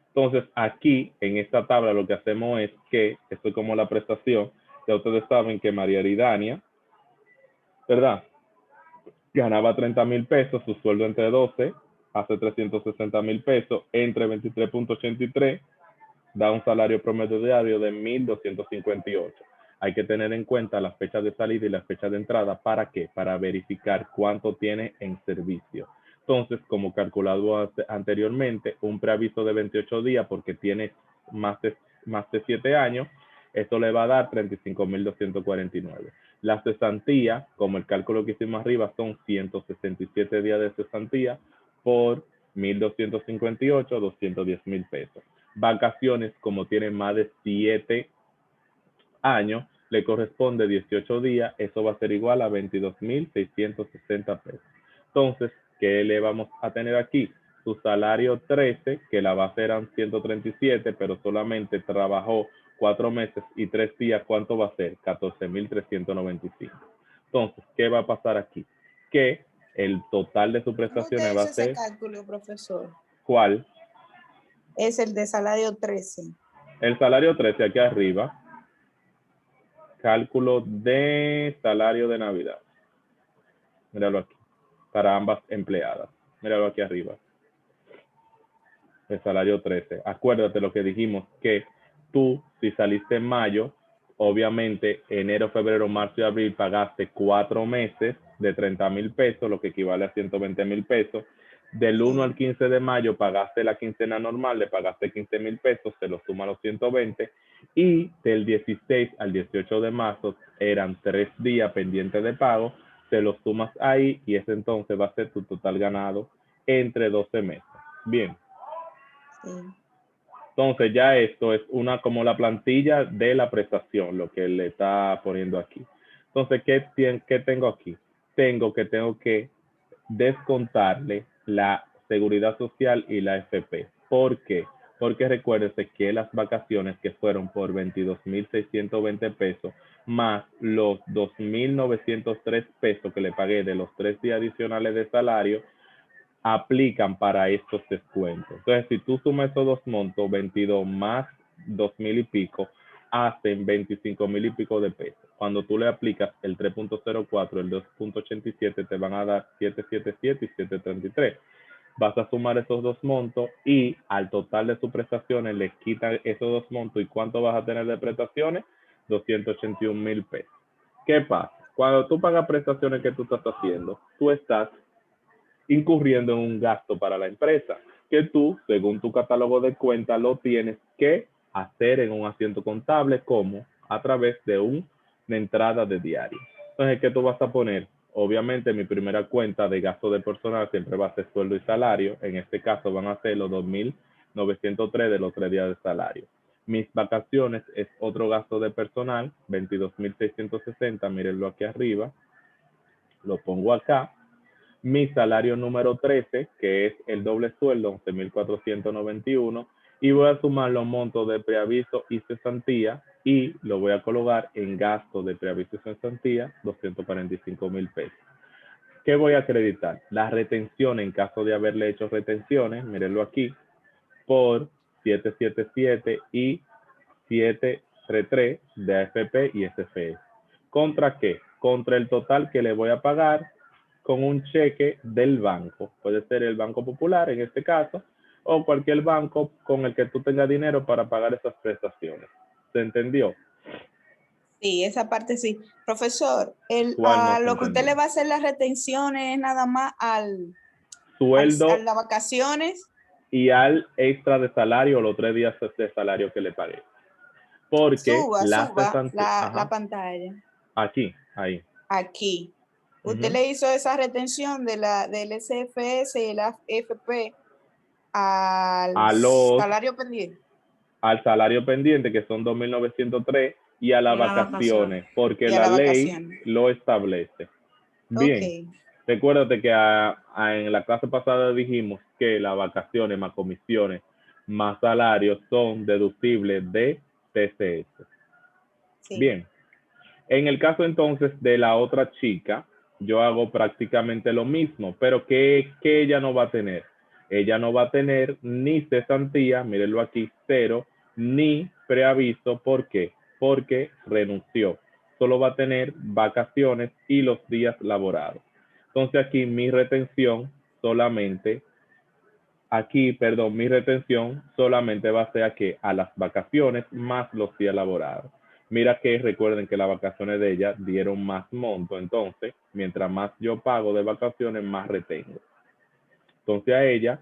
Entonces aquí en esta tabla lo que hacemos es que, esto es como la prestación, ya ustedes saben que María Eridania, ¿verdad? Ganaba 30,000 pesos, su sueldo entre 12, hace 360,000 pesos, entre 23.83, da un salario promedio diario de 1,258. Hay que tener en cuenta la fecha de salida y la fecha de entrada. ¿Para qué? Para verificar cuánto tiene en servicio. Entonces, como calculado anteriormente, un preaviso de 28 días porque tiene más de 7 años, esto le va a dar 35,249. La cesantía, como el cálculo que hicimos arriba, son 167 días de cesantía por 1,258, 210,000 pesos. Vacaciones, como tienen más de 7 años, le corresponde 18 días, eso va a ser igual a 22.660 pesos. Entonces, ¿qué le vamos a tener aquí? Su salario 13, que la base eran 137, pero solamente trabajó 4 meses y 3 días, ¿cuánto va a ser? 14.395. Entonces, ¿qué va a pasar aquí? Que el total de sus ¿Cómo prestaciones usted va hizo a ese ser, cálculo, profesor? ¿cuál? Es el de salario 13. El salario 13 aquí arriba, cálculo de salario de Navidad. Míralo aquí, para ambas empleadas. Míralo aquí arriba. El salario 13. Acuérdate lo que dijimos, que tú, si saliste en mayo, obviamente enero, febrero, marzo y abril pagaste 4 meses de 30,000 pesos, lo que equivale a 120,000 pesos. Del 1 al 15 de mayo pagaste la quincena normal, le pagaste 15,000 pesos, se lo suma a los 120. Y del 16 al 18 de marzo eran 3 días pendientes de pago, se los sumas ahí y ese entonces va a ser tu total ganado entre 12 meses. Bien. Entonces ya esto es una como la plantilla de la prestación, lo que le está poniendo aquí. Entonces, ¿qué tengo aquí? Tengo que descontarle la seguridad social y la FP. ¿Por qué? Porque recuérdese que las vacaciones que fueron por 22,620 pesos más los 2,903 pesos que le pagué de los 3 días adicionales de salario, aplican para estos descuentos. Entonces, si tú sumas esos dos montos, 22 más 2,000 y pico, hacen 25,000 y pico de pesos. Cuando tú le aplicas el 3.04, el 2.87, te van a dar 777 y 733. Vas a sumar esos dos montos y al total de sus prestaciones le quitan esos dos montos. ¿Y cuánto vas a tener de prestaciones? 281,000 pesos. ¿Qué pasa? Cuando tú pagas prestaciones que tú estás haciendo, tú estás incurriendo en un gasto para la empresa, que tú, según tu catálogo de cuentas, lo tienes que hacer en un asiento contable, como a través de una entrada de diario. Entonces, ¿qué tú vas a poner? Obviamente, mi primera cuenta de gasto de personal siempre va a ser sueldo y salario. En este caso, van a ser los 2,903 de los 3 días de salario. Mis vacaciones es otro gasto de personal, 22,660, mírenlo aquí arriba. Lo pongo acá. Mi salario número 13, que es el doble sueldo, 11,491, y voy a sumar los montos de preaviso y cesantía y lo voy a colocar en gasto de preaviso y cesantía, 245,000 pesos. ¿Qué voy a acreditar? La retención en caso de haberle hecho retenciones, mírenlo aquí, por 777 y 733 de AFP y SFE. ¿Contra qué? Contra el total que le voy a pagar con un cheque del banco. Puede ser el Banco Popular en este caso, o cualquier banco con el que tú tengas dinero para pagar esas prestaciones. ¿Se entendió? Sí, esa parte sí. Profesor, ¿Cuál no se lo que usted entendió? le va a hacer las retenciones es nada más al Sueldo a las vacaciones. y al extra de salario, los 3 días de salario que le pagué. Porque Suba la la pantalla. aquí, ahí. Aquí. Usted le hizo esa retención de del SFS y la FP al salario pendiente. Al salario pendiente, que son 2,903, y a las vacaciones, porque la ley lo establece. Bien, recuérdate que en la clase pasada dijimos que las vacaciones más comisiones más salarios son deductibles de TCS. Sí. Bien, en el caso entonces de la otra chica, yo hago prácticamente lo mismo, pero ¿qué ella no va a tener? Ella no va a tener ni cesantía, mírenlo aquí, 0, ni preaviso. ¿Por qué? Porque renunció. Solo va a tener vacaciones y los días laborados. Entonces aquí mi retención solamente va a ser aquí a las vacaciones más los días laborados. Mira que recuerden que las vacaciones de ella dieron más monto, entonces mientras más yo pago de vacaciones, más retengo. Entonces a ella,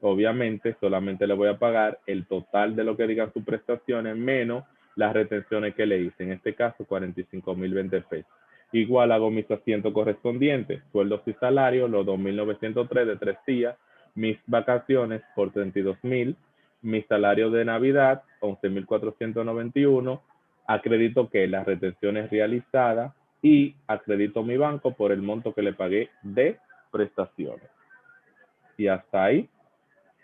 obviamente, solamente le voy a pagar el total de lo que digan sus prestaciones menos las retenciones que le hice. En este caso, 45,020 pesos. Igual hago mis asientos correspondientes, sueldos y salarios, los 2,903 de 3 días, mis vacaciones por 32,000, mi salario de Navidad, 11,491, acredito que las retenciones realizadas y acredito mi banco por el monto que le pagué de prestaciones. Y hasta ahí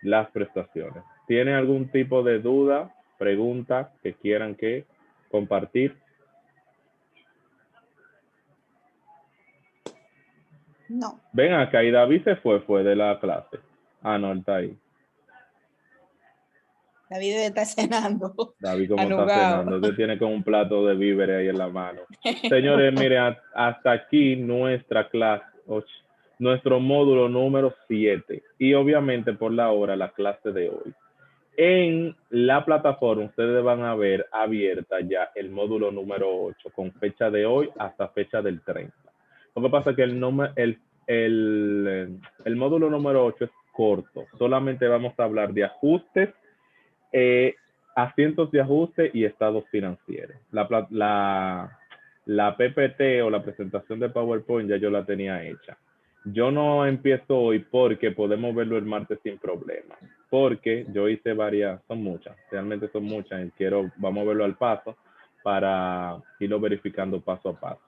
las prestaciones. ¿Tiene algún tipo de duda, pregunta que quieran que compartir? No. Ven acá, y David se fue de la clase. Ah, no, él está ahí. David está cenando. David, como está Anugado. cenando, usted tiene como un plato de víveres ahí en la mano. Señores, miren, hasta aquí nuestra clase, nuestro módulo número 7. Y obviamente por la hora, la clase de hoy. En la plataforma ustedes van a ver abierta ya el módulo número 8 con fecha de hoy hasta fecha del 30. Lo que pasa es que el módulo número 8 es corto. Solamente vamos a hablar de ajustes, asientos de ajuste y estados financieros. La PPT o la presentación de PowerPoint ya yo la tenía hecha. Yo no empiezo hoy porque podemos verlo el martes sin problema. Porque yo hice varias, son muchas, realmente son muchas. Y vamos a verlo al paso para irlo verificando paso a paso.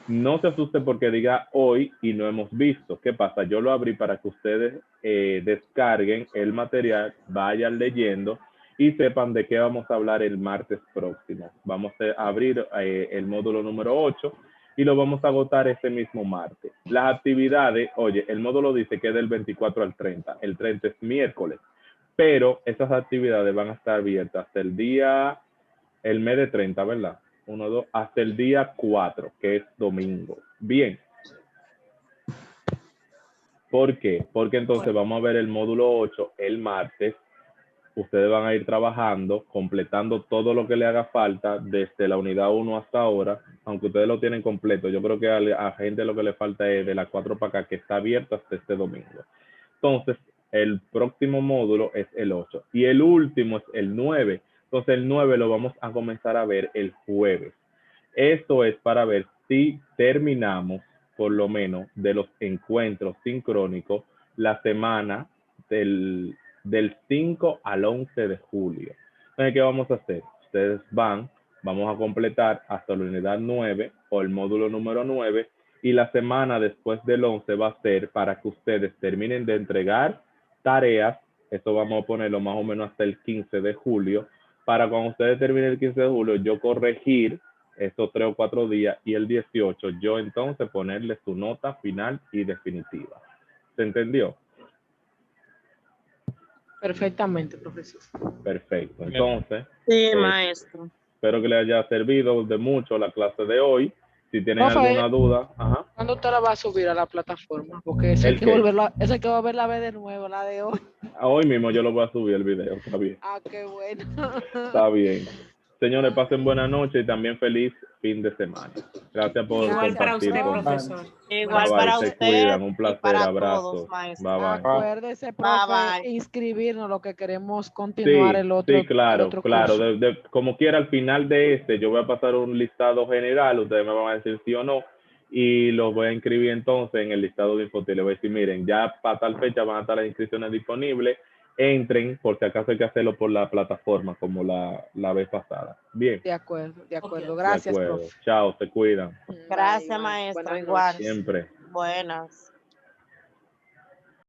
No se asuste porque diga hoy y no hemos visto. ¿Qué pasa? Yo lo abrí para que ustedes descarguen el material, vayan leyendo y sepan de qué vamos a hablar el martes próximo. Vamos a abrir el módulo número 8 y lo vamos a agotar ese mismo martes. Las actividades, oye, el módulo dice que es del 24 al 30. El 30 es miércoles, pero esas actividades van a estar abiertas hasta el mes de 30, ¿verdad? 1, 2, hasta el día 4, que es domingo. Bien. ¿Por qué? Porque entonces vamos a ver el módulo 8 el martes. Ustedes van a ir trabajando, completando todo lo que le haga falta desde la unidad 1 hasta ahora, aunque ustedes lo tienen completo. Yo creo que a gente lo que le falta es de la 4 para acá, que está abierto hasta este domingo. Entonces, el próximo módulo es el 8 y el último es el 9. Entonces, el 9 lo vamos a comenzar a ver el jueves. Esto es para ver si terminamos, por lo menos, de los encuentros sincrónicos la semana del 5 al 11 de julio. Entonces, ¿qué vamos a hacer? Ustedes vamos a completar hasta la unidad 9 o el módulo número 9 y la semana después del 11 va a ser para que ustedes terminen de entregar tareas. Esto vamos a ponerlo más o menos hasta el 15 de julio para cuando ustedes terminen el 15 de julio yo corregir estos 3 o 4 días y el 18 yo entonces ponerle su nota final y definitiva. ¿Se entendió? Perfectamente, profesor. Perfecto. Entonces, Sí, maestro. espero que le haya servido de mucho la clase de hoy. Si tienen alguna duda. Ajá. ¿Cuándo usted la va a subir a la plataforma? Porque eso hay que volverla a ver de nuevo, la de hoy. Hoy mismo yo lo voy a subir el video, está bien. Ah, qué bueno. Está bien. Señores, pasen buena noche y también feliz fin de semana. Gracias por Igual para compartir usted, con profesor. Igual Bye, para se usted. cuidan. Un placer, para abrazo. todos, maestro. Bye, bye. Acuérdese, profe, Bye, bye. inscribirnos, lo que queremos continuar el otro. Sí, claro, el otro claro. curso. Como quiera, al final de yo voy a pasar un listado general, ustedes me van a decir sí o no, y los voy a inscribir entonces en el listado de Infotel. Les voy a decir, miren, ya para tal fecha van a estar las inscripciones disponibles, entren, por si acaso hay que hacerlo por la plataforma, como la vez pasada. Bien. De acuerdo. Okay. Gracias, De acuerdo. profe. Chao, se cuidan. Gracias, Bye, maestro. buenas Igual. noches. Siempre. Buenas.